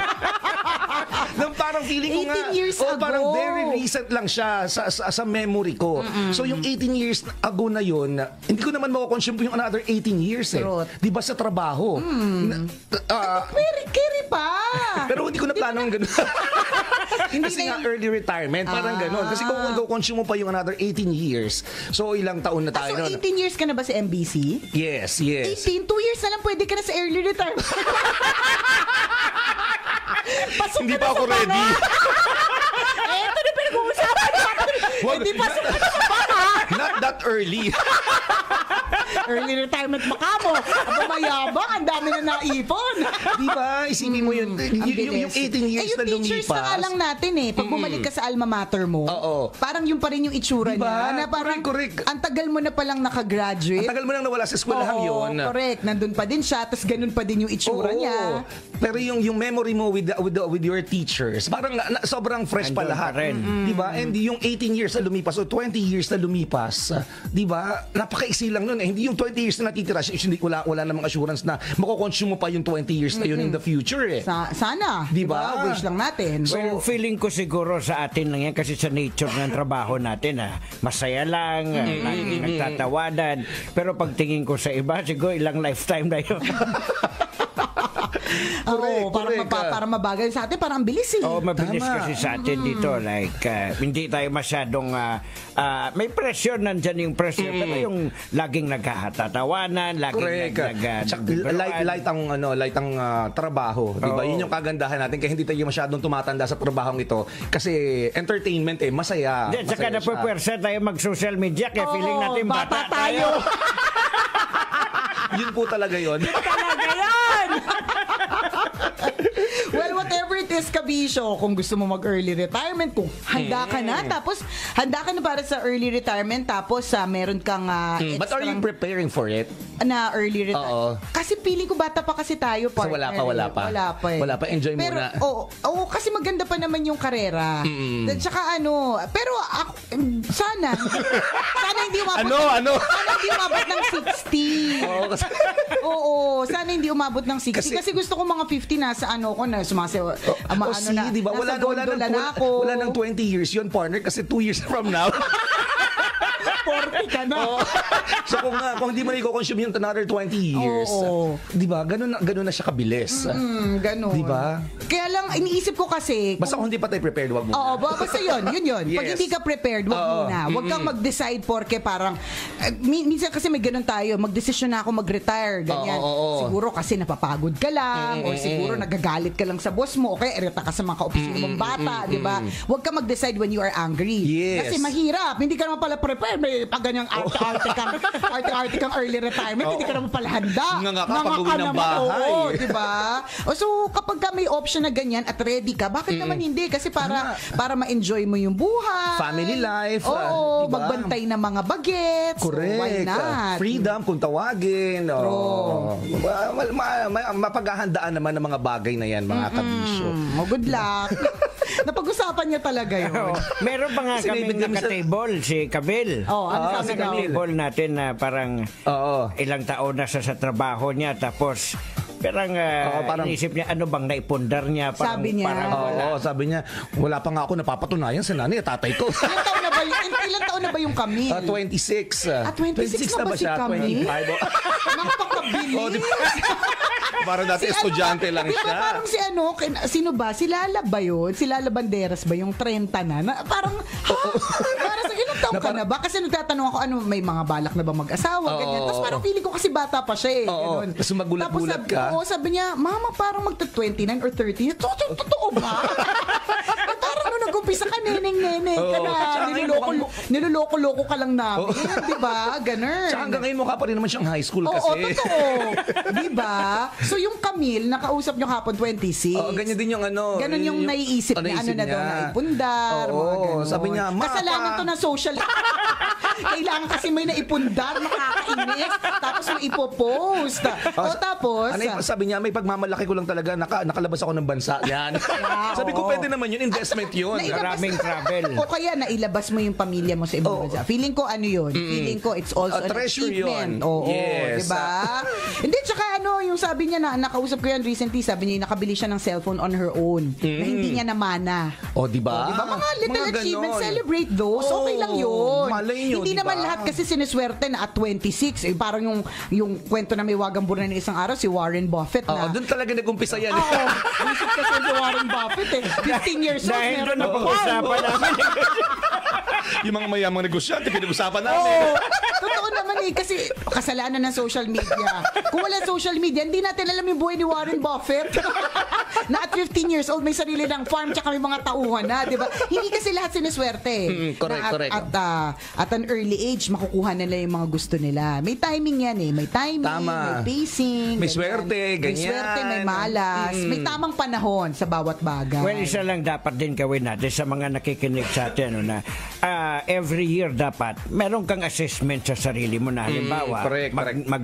Nang parang feeling ko 18 nga, years ago. parang very recent lang siya sa memory ko. So yung 18 years ago na yun, hindi ko naman mako-consume yung another 18 years eh. Truth. Di ba sa trabaho? Carry pa. Pero hindi ko na plano ng ganun. Hindi Kasi na nga early retirement, parang ganun. Kasi kung consume mo pa yung another 18 years, so ilang taon na tayo So, nun. 18 years ka na ba sa MBC? Yes. 18, 2 years na lang pwede ka na sa early retirement. Pasok Hindi ka pa na ako sa ready. Ito na pinag-uusapan natin. Hindi pasok ka na sa baka. Not that early. Early retirement baka mo. Aba mayabang, ang dami na naipon. Di ba? Isipin mo yun. Yung 18 years na yung teachers na nga lumipas. lang natin eh. Pag bumalik ka sa alma mater mo, Oo. parang yun pa rin yung itsura Diba? niya. Na parang, Correct. ang tagal mo na palang nakagraduate. Ang tagal mo lang nawala sa eskwelahan Oo, yun. correct. Nandun pa din siya, tapos ganun pa din yung itsura Oo. niya. Pero yung memory mo with your teachers, parang sobrang fresh pa Andun lahat. pa rin. Di ba? And yung 18 years na lumipas o 20 years na lumipas, di ba? Napakaiksi lang nun eh. Hindi yung 20 years na natitira, hindi wala namang assurance na mako-consume mo pa yung 20 years na yun in the future eh. Sana. Diba? Wish lang natin. Well, feeling ko siguro sa atin lang yan kasi sa nature ng trabaho natin, masaya lang, laging nagtatawanan. Pero pagtingin ko sa iba, siguro ilang lifetime na yun. Oo, correct. para mabagal sa atin, parang ang bilis eh. Oo, mabilis Tama. kasi sa atin dito. Like, hindi tayo masyadong, may pressure, nandyan yung pressure. Pero yung laging nagkakatawanan, laging Light ang trabaho, di ba? Oo. Yun yung kagandahan natin kaya hindi tayo masyadong tumatanda sa trabahong ito kasi entertainment masaya. Then, saka Masaya siya. napapwersa tayo mag-social media kaya feeling natin bata tayo. Yun po talaga yun. Talaga yan! Well, whatever it is, Kabisyo, kung gusto mo mag-early retirement, kung handa ka na, tapos handa ka na para sa early retirement, tapos meron kang But are you preparing for it? na early Oo. retirement. Kasi feeling ko bata pa kasi tayo, So, partner. wala pa. Wala pa eh. Wala pa, enjoy pero, muna. Oo, kasi maganda pa naman yung karera. At saka pero ako, sana hindi umabot Ano? Sana hindi umabot ng 60. Oo, kasi Oo, sana hindi umabot ng 60 kasi gusto ko mga 50 nasa ko na sumasayaw. di ba? Wala Wala nang 20 years yun, partner, kasi 2 years from now. 40 ka na. Oo. So kung hindi mo na i-consume yung another 20 years, Oo. di ba? Ganun na siya kabilis. Ganun. Di ba? Kaya lang, iniisip ko kasi, Basta kung hindi pa tayo prepared, wag mo. oo, basta yun. Pag Yes. hindi ka prepared, wag muna. Wag kang mag-decide porke parang, minsan kasi may ganun tayo, mag-desisyon na ako mag-retire, ganyan. Oo. Siguro kasi napapagod ka lang, o siguro nagagalit ka lang sa boss mo, o kaya erita ka sa mga ka-opisina mong bata, di ba? Wag kang mag-decide when you are angry. Yes. Kasi mahirap, hindi ka naman pala prepared, may pag ganyang arte-arte kang early retirement, hindi ka naman pala handa. Nga ka pag-uwi ng naman, bahay. oo, di ba? So, kapag ka may option na ganyan at ready ka, bakit naman hindi? Kasi para ma-enjoy mo yung buhay. Family life. Oo, diba? magbantay ng mga bagets. Correct. So, why not? Freedom kung tawagin. Mapaghahandaan naman ng mga bagay na yan, mga kabisyo. Good luck. Napag-usapan niya talaga yun. Meron pa nga Kasi kaming may bigla naka-table, si Kabil. Ano Sa sabi daw? table natin na parang Oo. ilang taon na sa trabaho niya tapos parang inisip niya ano bang naipundar niya. Parang, Sabi niya. Parang wala. Oo, sabi niya, wala pa nga ako napapatunayan sa nanay at tatay ko. Ilang taon na ba yung Camille? 26. 26 na ba si Camille? 25. Napakabilis. Oh, di ba? Parang dati estudyante lang di ba siya. parang sino ba? Si Lala ba yun? Si Lala Banderas ba yung 30 na? Parang, parang sa ilang taon ka na ba? Kasi nagtatanong ako, may mga balak na ba mag-asawa? Ganyan. Tapos parang feeling ko kasi bata pa siya eh. Oo. Ganun. Tapos magulat-gulat ka. Oo, sabi niya, Mama, parang magta-29 or 30. Totoo ba? nung nag-umpisa ka, neneng-neneng ka Oo. na. Tsaka ngayon Niloloko-loko ka lang namin. Di ba? Ganun. Tsaka hanggang ngayon mukha pa rin naman siyang high school kasi. Oo, totoo. Di ba? So yung Camille, nakausap niyo kapon 26. Oo, ganyan din yung ano. Ganun yung naiisip niya. Ano na daw, naipundar. Oo, mga ganun. sabi niya, "Ma, kasalanan pa." to na social. Kailangan kasi may naipundar, makakainis. Tapos may ipopost. O tapos, Sabi niya, may pagmamalaki ko lang talaga, nakalabas ako ng bansa. Yan. Sabi ko, pwede naman yun, investment yun. Maraming travel. o kaya nailabas mo yung pamilya mo sa ibang bansa. Feeling ko ano yun? Feeling ko it's also A an treasure achievement. yun. Oo, Yes. diba? Hindi, tsaka ano, yung sabi niya na, nakausap ko yan recently, sabi niya, nakabili siya ng cellphone on her own na hindi niya namana. O, diba? Diba? Mga little Mga achievements, ganon. celebrate those. Oo, Okay lang yun. malay nyo, Hindi diba? naman lahat kasi siniswerte na at 26. Parang yung kwento na may wagang buran na isang araw, si Warren Buffett Oo, na. doon talaga nag-umpisa yan. Oo. Visit kasi si Warren Buffett 15 years old. Dahil meron doon na napag-usapan namin. Yung mga mayamang negosyante, pinag-usapan namin. Oo. Totoo naman kasi kasalanan ng social media. Kung wala social media, hindi natin alam yung buhay ni Warren Buffett. Na at 15 years old, may sarili ng farm tsaka may mga tauhan na, di ba? Hindi kasi lahat siniswerte. Correct, Na correct. At an early age, makukuha nila yung mga gusto nila. May timing yan eh. May timing, Tama. may pacing. May ganyan. swerte, May ganyan. swerte, may malas. May tamang panahon sa bawat bagay. Well, isa lang dapat din gawin natin sa mga nakikinig sa atin, ano, na every year dapat meron kang assessment sa sarili mo na halimbawa correct.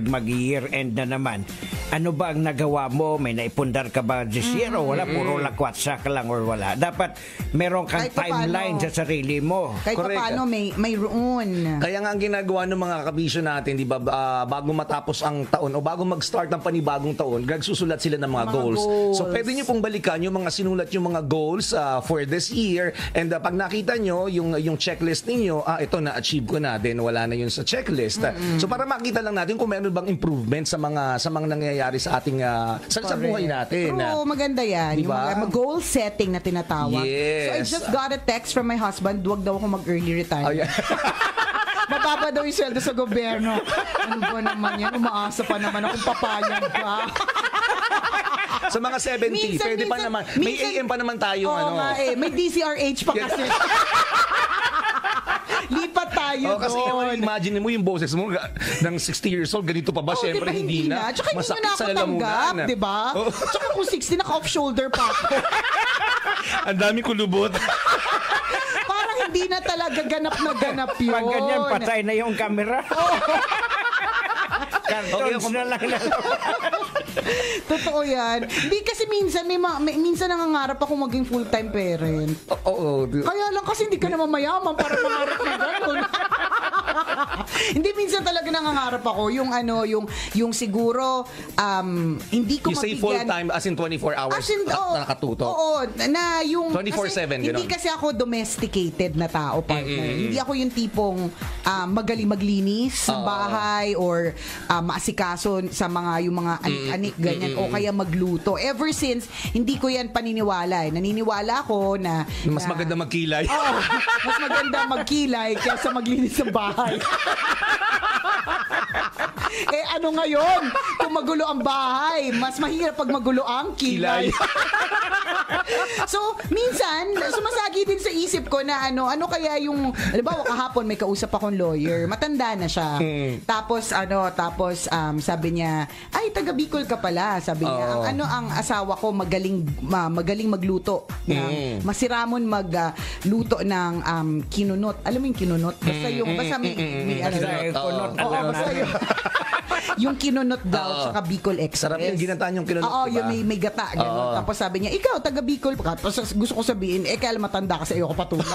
mag-year end na naman. Ano ba ang nagawa mo? May naipundar ka ba this year o wala? Puro lakwatsa ka lang or wala? Dapat meron kang Kahit pa timeline paano. sa sarili mo. Kahit Correct. pa paano, may roon. Kaya nga ang ginagawa ng mga kabisyo natin, di ba, bago matapos ang taon o bago mag-start ng panibagong taon, nagsusulat sila ng mga goals. So pwede nyo pong balikan yung mga sinulat yung mga goals for this year, and pag nakita nyo yung checklist ninyo, ito na-achieve ko na, then wala na yun sa checklist. So para makita lang natin kung meron bang improvement sa mga nangyayari sa ating sa buhay natin. True, maganda yan. Diba? Yung mga goal setting na tinatawag. Yes. So I just got a text from my husband, duwag daw ako mag-early retire. Ayan. Mababa daw yung sweldo sa gobyerno. Ano ba naman yan? Umaasa pa naman akong papayag ka. Sa mga 70, pwede pa naman. May AM pa naman tayo. Oo nga eh. May DCRH pa kasi. Lipat tayo Kasi doon. imagine mo yung boses mo ng 60 years old, ganito pa ba? Siyempre, diba, hindi na. Tsaka hindi mo Masakit na ako sa lalamunan. tanggap, di ba? Oo. Tsaka kung 60, naka-off-shoulder pa ako. Ang dami kulubot. Parang hindi na talaga ganap na ganap yun. Pag ganyan, patay na yung camera. Cartons na lang. Totoo yan. Hindi kasi minsan, minsan nangangarap ako maging full-time parent. Oo. Kaya lang kasi hindi ka naman mayaman para mangarap na gano'n. Hindi, minsan talaga nangangarap ako. Yung siguro, hindi ko You say mabigyan. full-time as in 24 hours As in, nakatuto. Oo, na yung 24/7, kasi, hindi ganun. kasi ako domesticated na tao, partner. Hindi ako yung tipong magaling maglinis sa bahay or maasikaso sa yung mga anik-anik, ganyan, o kaya magluto. Ever since, hindi ko yan paniniwala. Naniniwala ako na Mas maganda magkilay. Oo, mas maganda magkilay kaysa maglinis sa bahay. Ano ngayon? Kung magulo ang bahay, mas mahirap pag magulo ang kilay. So, minsan, sumasagi din sa isip ko na ano kaya yung, halimbawa kahapon may kausap akong lawyer, matanda na siya. Tapos sabi niya, ay, taga Bicol ka pala. Sabi niya, ang asawa ko magaling magluto. Masiramon magluto ng kinunot. Alam mo yung kinunot? Basta may Kunot, Oo, alam basta natin. yung kinunot daw sa Bicol Express. Sarap yung ginataan yung kinunot, Oo, diba? yung may gata. Ganun. Tapos sabi niya, ikaw, taga Bicol pa. Tapos gusto ko sabihin, kaya matanda ka sa iyo ko patungan.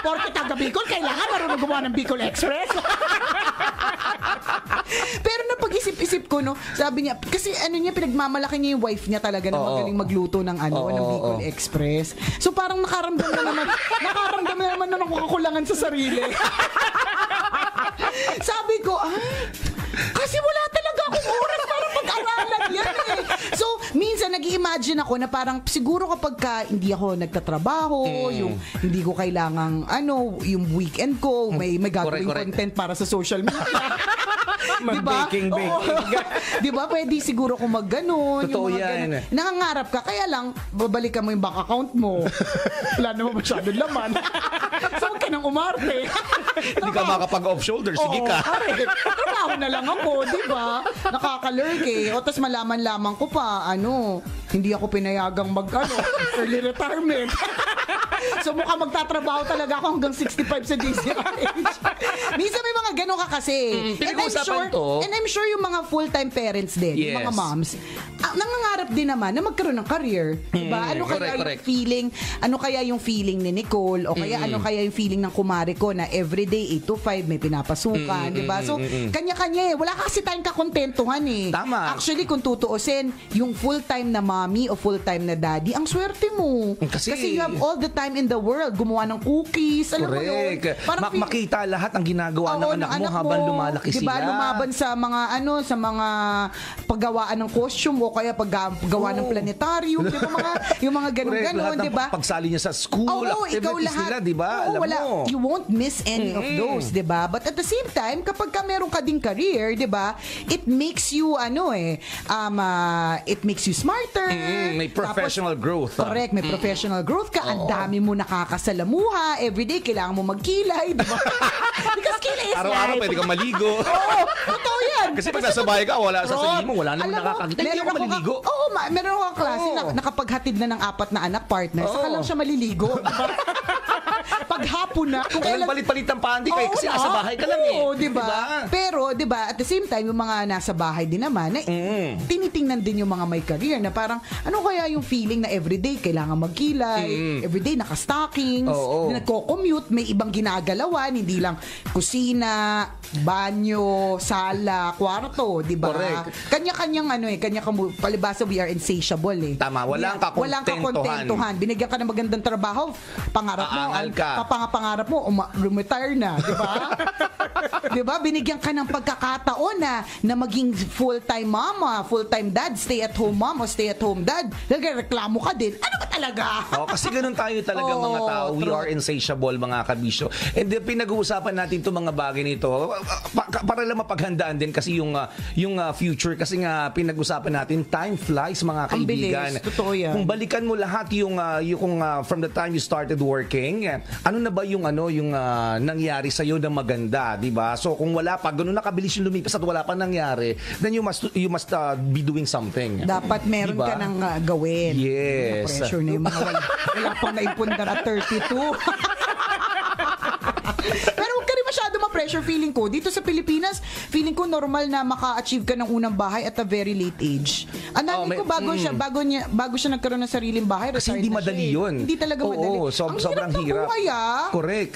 Porque taga Bicol, kailangan marunong gumawa ng Bicol Express. Pero napag-isip-isip ko, no, sabi niya, kasi pinagmamalaki niya yung wife niya talaga na magaling magluto ng ng Bicol Express. So parang nakaramdam na naman na ng kakulangan sa sarili. Sabi ko, kasi wala talaga akong oras para pag-aralan yan eh. So, minsan nag-i-imagine ako na parang siguro kapag hindi ako nagtatrabaho, yung hindi ko kailangang yung weekend ko, may gagawing Correct. content para sa social media. Mag-baking. Di ba? Pwede siguro kung mag-ganon. Totoo yung mga yan. ganon. Nangangarap ka, kaya lang, babalikan mo yung bank account mo. Wala naman masyadong laman. So, huwag ka nang umarte. Hindi ka makapag-off shoulder. Sige ka. Correct. Trabaho na lang ako, di ba? Nakakalurk eh. O, tas malaman-laman ko pa, hindi ako pinayagang early retirement. So, mukhang magtatrabaho talaga ako hanggang 65 sa DZRH. Minsan may mga ganon ka kasi. Pinag-uusapan to. And I'm sure yung mga full-time parents din, yung mga Yes. moms, nangangarap din naman na magkaroon ng career. Diba? Ano kaya yung feeling ni Nicole o kaya ano kaya yung feeling ng kumare ko na everyday 8 to 5 may pinapasukan, diba? So, kanya-kanya eh. Wala kasi tayong kakontentuhan eh. Tama. Actually, kung tutuusin, yung full-time na mommy o full-time na daddy, ang swerte mo. Kasi you have all the time in the world. Gumawa ng cookies, alam mo yun. Correct. Parang Makita lahat ang ginagawa ng anak mo habang lumalaki diba, sila. Lumaban sa mga sa mga paggawaan ng costume o kaya paggawa ng planetarium, diba yung mga ganun-ganun, diba? Pagsali niya sa school, activities nila, diba? Alam mo. You won't miss any of those, diba? But at the same time, kapag ka meron ka ding career, diba, it makes you it makes you smarter. May professional growth. Correct, may professional growth ka. Ang dami mo nakakasalamuha. Everyday, kailangan mo magkilay, diba? Because kilay is Araw-araw life. pwede kang maligo. Oo, totoo yan. Kasi pag nasa bahay ka, wala sa sarili mo, wala naman Alam mo, nakakakita. Hindi ako maliligo. Meron ako klase na nakapaghatid na ng 4 na anak partner. Saka lang siya maliligo. Diba? Paghapon na. Kung Kailan palit-palit ang pandi kayo kasi nasa bahay ka lang eh. Oo, diba? Pero, diba, at the same time, yung mga nasa bahay din naman, tinitingnan din yung mga may career na parang, ano kaya yung feeling na everyday kailangan magkilay, everyday naka-stockings, nagko-commute, may ibang ginagalawan, hindi lang kusina, banyo, sala, kwarto, diba? Correct. Kanya-kanyang palibasa, we are insatiable eh. Tama, walang kakontentuhan. Binigyan ka ng magandang trabaho, pangarap mo, Aangal ka. pangarap mo, retire na, di ba? Di ba? Binigyan ka ng pagkakataon na maging full-time mama, full-time dad, stay-at-home mom o stay-at-home dad. Nagreklamo ka din. Ano ba talaga? Kasi ganun tayo talaga mga tao. We are insatiable, mga kabisyo. And then, pinag-uusapan natin itong mga bagay nito para lang mapaghandaan din kasi yung future. Kasi nga, pinag-usapan natin, time flies, mga kaibigan. Ang bilis. Totoo yan. Kung balikan mo lahat yung from the time you started working, ano na ba yung nangyari sa iyo na maganda, 'di ba? So kung wala pa ganun nakabilis yung lumipas at wala pa nangyari, then you must be doing something. Dapat meron diba? ka nang gawin. Yes. Pressure na yung mga wala pang naipundar at 32. Pero huwag ka rin masyado ma-pressure feeling ko. Dito sa Pilipinas, feeling ko normal na maka-achieve ka ng unang bahay at a very late age. Ang nanay ko bago siya nagkaroon ng sariling bahay, Kasi retired hindi na madali siya, yun. Hindi talaga madali. Sobrang hirap. Correct.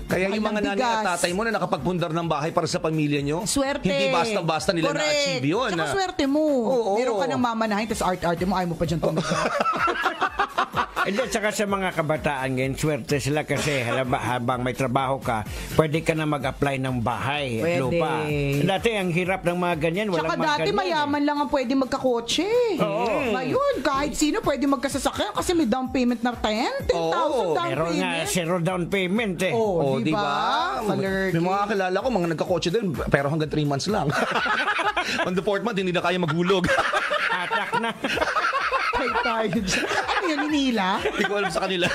Kaya yung mga nanay at tatay mo na nakapagpundar ng bahay para sa pamilya nyo, swerte. hindi basta-basta nila na-achieve yun. Tsaka swerte mo. Meron ka ng mamanahin, tapos art-arte mo, ayaw mo pa dyan tumigil. Hindi, saka sa mga kabataan ngayon, swerte sila kasi habang may trabaho ka, pwede ka na mag-apply ng bahay at lupa. Dati, ang hirap ng mga ganyan, walang Tsaka mga dati, ganyan. mayaman lang ang pwede magkakotse. Ngayon, kahit sino pwede magkasasakyan kasi may down payment na 10,000 down Meron nga, payment. zero down payment eh. Diba? May mga kilala ko, mga nagkakotse din, pero hanggang 3 months lang. On the 4th month, hindi na kaya maghulog. Atak na. Kay tayo dyan. Ano yun, inila? Hindi ko alam sa kanila.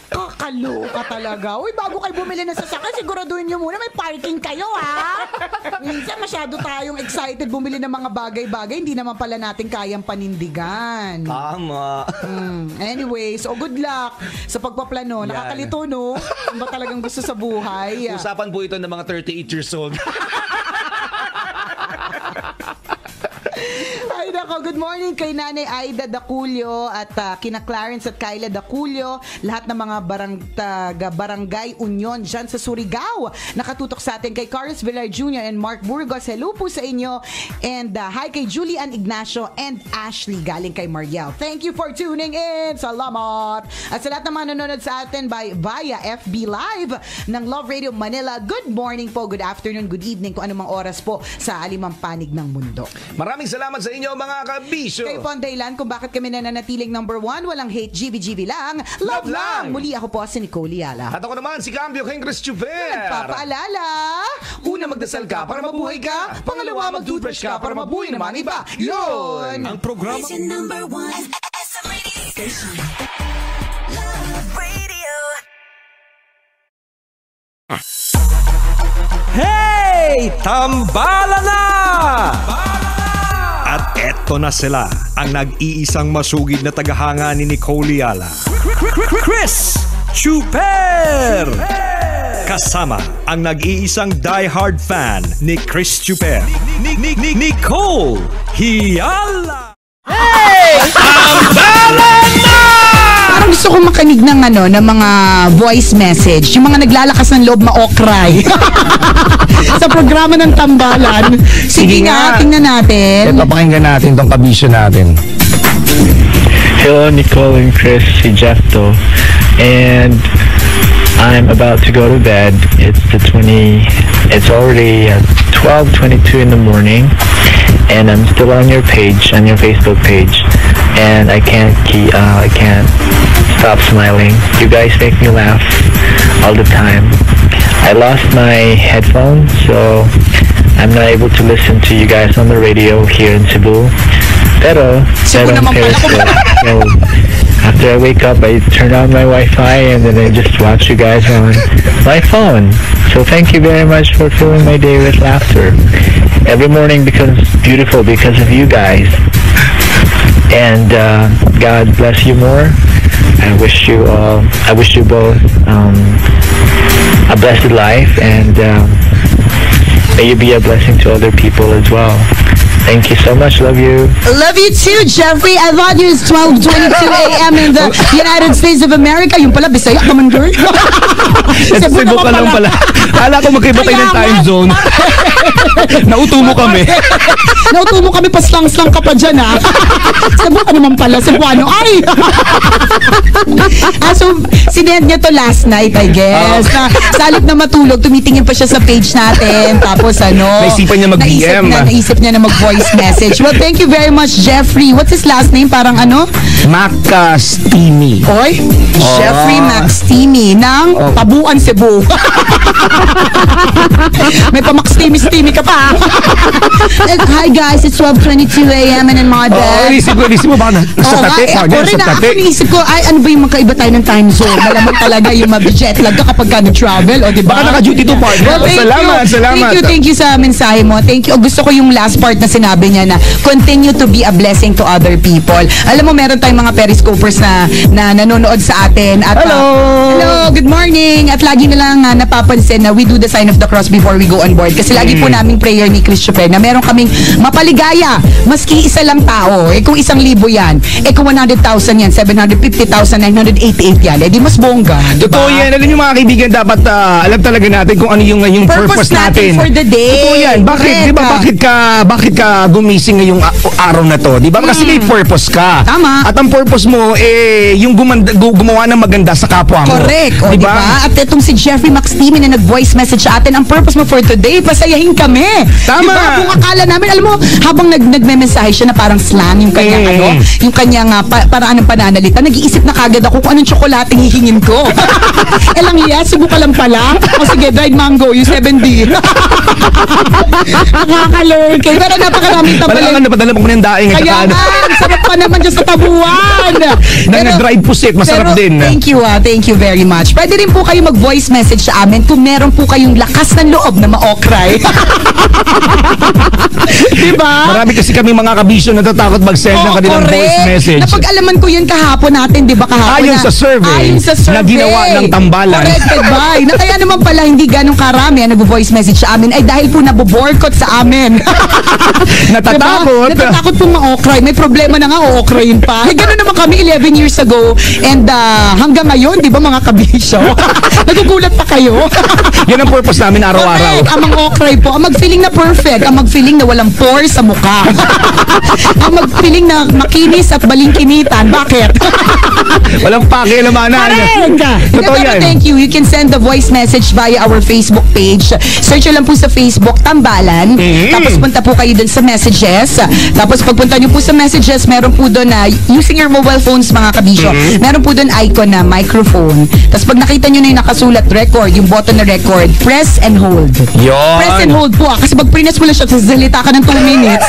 Kakaloka talaga. Uy, bago kayo bumili ng sasakyan, siguraduhin nyo muna may parking kayo, ha? Minsan masyado tayong excited bumili ng mga bagay-bagay, hindi naman pala natin kayang panindigan. Tama. Anyway, so good luck sa pagpaplano. Yan. Nakakalito, no? Ano ba talagang gusto sa buhay? Usapan po ito ng mga 38 years old. Ay, nako, good morning kay Nanay Aida Daculio at kina Clarence at Kyla Daculio, lahat ng mga barangay Union dyan sa Surigao. Nakatutok sa atin kay Carlos Villar Jr. and Mark Burgos. Hello po sa inyo. And hi kay Julian Ignacio and Ashley galing kay Mariel. Thank you for tuning in. Salamat. At sa lahat ng mga nanonood sa atin via FB Live ng Love Radio Manila, good morning po, good afternoon, good evening, kung anumang oras po sa alimang panig ng mundo. Maraming salamat sa inyo mga kabisyo. Kayo po ang dahilan kung bakit kami nananatiling number 1. Walang hate, GB lang. Love lang. Muli ako po si Nicole Yala. At ako naman, si Cambio King Chris Chuper. Nagpapaalala. Una, magdasal ka para mabuhay ka. Pangalawa, mag-toothbrush ka para mabuhay naman iba. Yun! Ang programa Station number 1 SM Radio Station. Love Radio. Hey! Tambala na! At eto na sila, ang nag-iisang masugid na tagahanga ni Nicole Yala. Chris Chuper! Kasama ang nag-iisang diehard fan ni Chris Chuper. Nicole Yala! Hey! Tambala na! Parang gusto ko makinig ng ng mga voice message. Yung mga naglalakas ng loob ma-okray. Sa programa ng Tambalan. Sige nga, tingnan natin. Ito, pakinggan natin tong kabisyo natin. Hello, Nicole and Chris, si Jeff to. And I'm about to go to bed. It's already 12:22 in the morning, and I'm still on your page, on your Facebook page, and I can't stop smiling. You guys make me laugh all the time. I lost my headphones, so I'm not able to listen to you guys on the radio here in Cebu. Pero on Periscope. So after I wake up, I turn on my Wi-Fi and then I just watch you guys on my phone. So thank you very much for filling my day with laughter. Every morning becomes beautiful because of you guys. And God bless you more. I wish you both a blessed life, and may you be a blessing to other people as well. Thank you so much. Love you. Love you too, Jeffrey. I thought it was 12:22 a.m. in the United States of America. Yung pala, Bisaya ka man, girl. Cebu ka lang pala. Kala ko magkaiba tayo ng time zone. Nauto mo kami. Nauto mo kami, paslang-slang ka pa dyan, ha? Cebu ka naman pala, Cebuano. Ay! So, sinend niya to last night, I guess. Na, sa halip na matulog, tumitingin pa siya sa page natin. Tapos, naisipan niya mag-DM. Naisip niya na mag-voice message. Well, thank you very much, Jeffrey. What's his last name? Parang Macastimi. Oy, Jeffrey Macastimi ng Tabuan, Cebu. May pa-Macastimi ka pa. Hi guys, it's 12:22 a.m. and in my bed. Inisip mo ba na? Sa tate? Ako inisip ko, ay, ano ba yung magkaiba tayo ng time zone? Malamang talaga yung mag-jet lag ka kapag ka nag-travel, o diba? Baka naka-duty to partner. Well, salamat. Thank you sa mensahe mo. Thank you. Gusto ko yung last part na sinabi niya na continue to be a blessing to other people. Alam mo, meron tayong mga periscopers na nanonood sa atin. At, hello, good morning. At lagi nilang napapansin na we do the sign of the cross before we go on board. Kasi lagi po naming prayer ni Chris Chuper na meron kaming mapaligaya. Maski isa lang tao. Kung 1,000 yan. Kung 100,000 yan, 750,000, 988 yan. Di mas bongga. Totoo yan. Alam niyo mga kaibigan, dapat alam talaga natin kung ano yung purpose natin for the day. Totoo yan. Bakit? Di ba? Bakit ka gumising ngayong araw na to? Di ba? Kasi may purpose ka. Tama. At ang purpose mo, yung gumawa ng maganda sa kapwa mo. Correct. O, diba? At itong si Jeffrey Macastimi na nag-voice message sa atin, ang purpose mo for today, pasayahin kami. Tama. Diba? Kung akala namin, alam mo, habang nagme-mensahe siya na parang slang, yung kanyang yung kanyang paraan ng pananalita, nag-iisip na kagad ako kung anong tsokolating hihingin ko. Lang liya, subo ka lang pala. O sige, dried mango, yung 7D. Nakakalurk. Pero napakaraming tabalin. Wala nga napadala mo ng daing. Kaya nga, sarap pa naman dyan sa tabuan. Nag-dried pusit, masarap din. Thank you very much. Pwede rin po kayo mag-voice message sa amin kung meron po kayong lakas ng loob na ma-okray. Diba? Marami kasi kami mga kabisyo na natatakot mag-send ng kanilang voice message. Napag-alaman ko yun kahapon natin, diba kahapon Ayon sa survey na ginawa ng Tambalan. Corrected by. Na kaya naman pala hindi ganong karami ang nag-voice message sa amin ay dahil po naboboycott sa amin. Natatakot. Diba? Natatakot pong ma-okray. May problema na nga, o-okrayin pa. Gano'n naman kami 11 years ago and hanggang ngayon, di ba mga kabisyo? Nagugulat pa kayo. Yan ang purpose namin araw-araw. Ang mag-okray po, ang mag-feeling na perfect, ang mag-feeling na walang pores sa mukha. Ang mag-feeling na makinis at balingkinitan. Bakit? Walang pakilamanan. Totoo yan. Thank you. You can send the voice message via our Facebook page. Search lang po sa Facebook, Tambalan. pangalan. Tapos punta po kayo dun sa messages. Tapos pagpunta nyo po sa messages, meron po dun na using your mobile phones mga kabisyo, meron po dun icon na microphone. Tapos pag nakita nyo na yung nakasulat record, yung button na record, press and hold. Yun. Press and hold po. Kasi pag press mo lang siya, sasalita ka ng 2 minutes,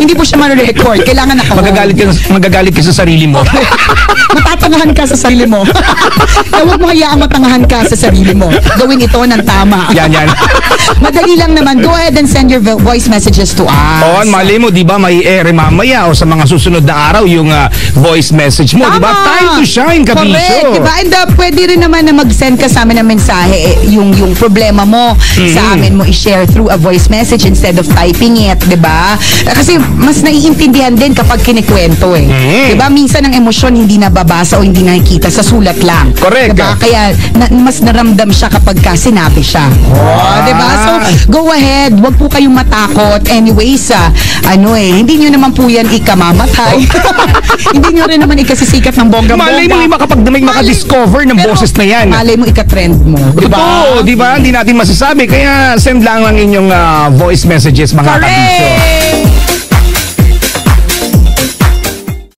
hindi po siya ma-record. Kailangan naka-hold. Magagalit ka sa sarili mo. Matatangahan ka sa sarili mo. Kaya huwag mo hayaang matangahan ka sa sarili mo. Gawin ito ng tama. Yan. Madali lang naman. Go ahead and send your voice messages to us. Oo, mali mo, di ba, may ere mamaya o sa mga susunod na araw yung voice message mo, di ba? Time to shine, kabisyo. Correct, di ba? And pwede rin naman na mag-send ka sa amin ng mensahe, yung problema mo sa amin mo i-share through a voice message instead of typing it, di ba? Kasi mas naiintindihan din kapag kinikwento eh. Di ba? Minsan ang emosyon hindi nababasa o hindi nakikita sa sulat lang. Correct. Di ba? Kaya mas naramdam siya kapag sinabi siya. Di ba? So, go ahead. Huwag po kayong matakot. Anyways, hindi nyo naman po yan ikamamatay. Hindi nyo rin naman ikasisikat ng bongga-bongga. Malay mo, may makadiscover ng boses na yan. Malay mo, ika-trend mo. Di ba? Totoo, di ba? Hindi natin masasabi. Kaya send lang ang inyong voice messages, mga kabisyo.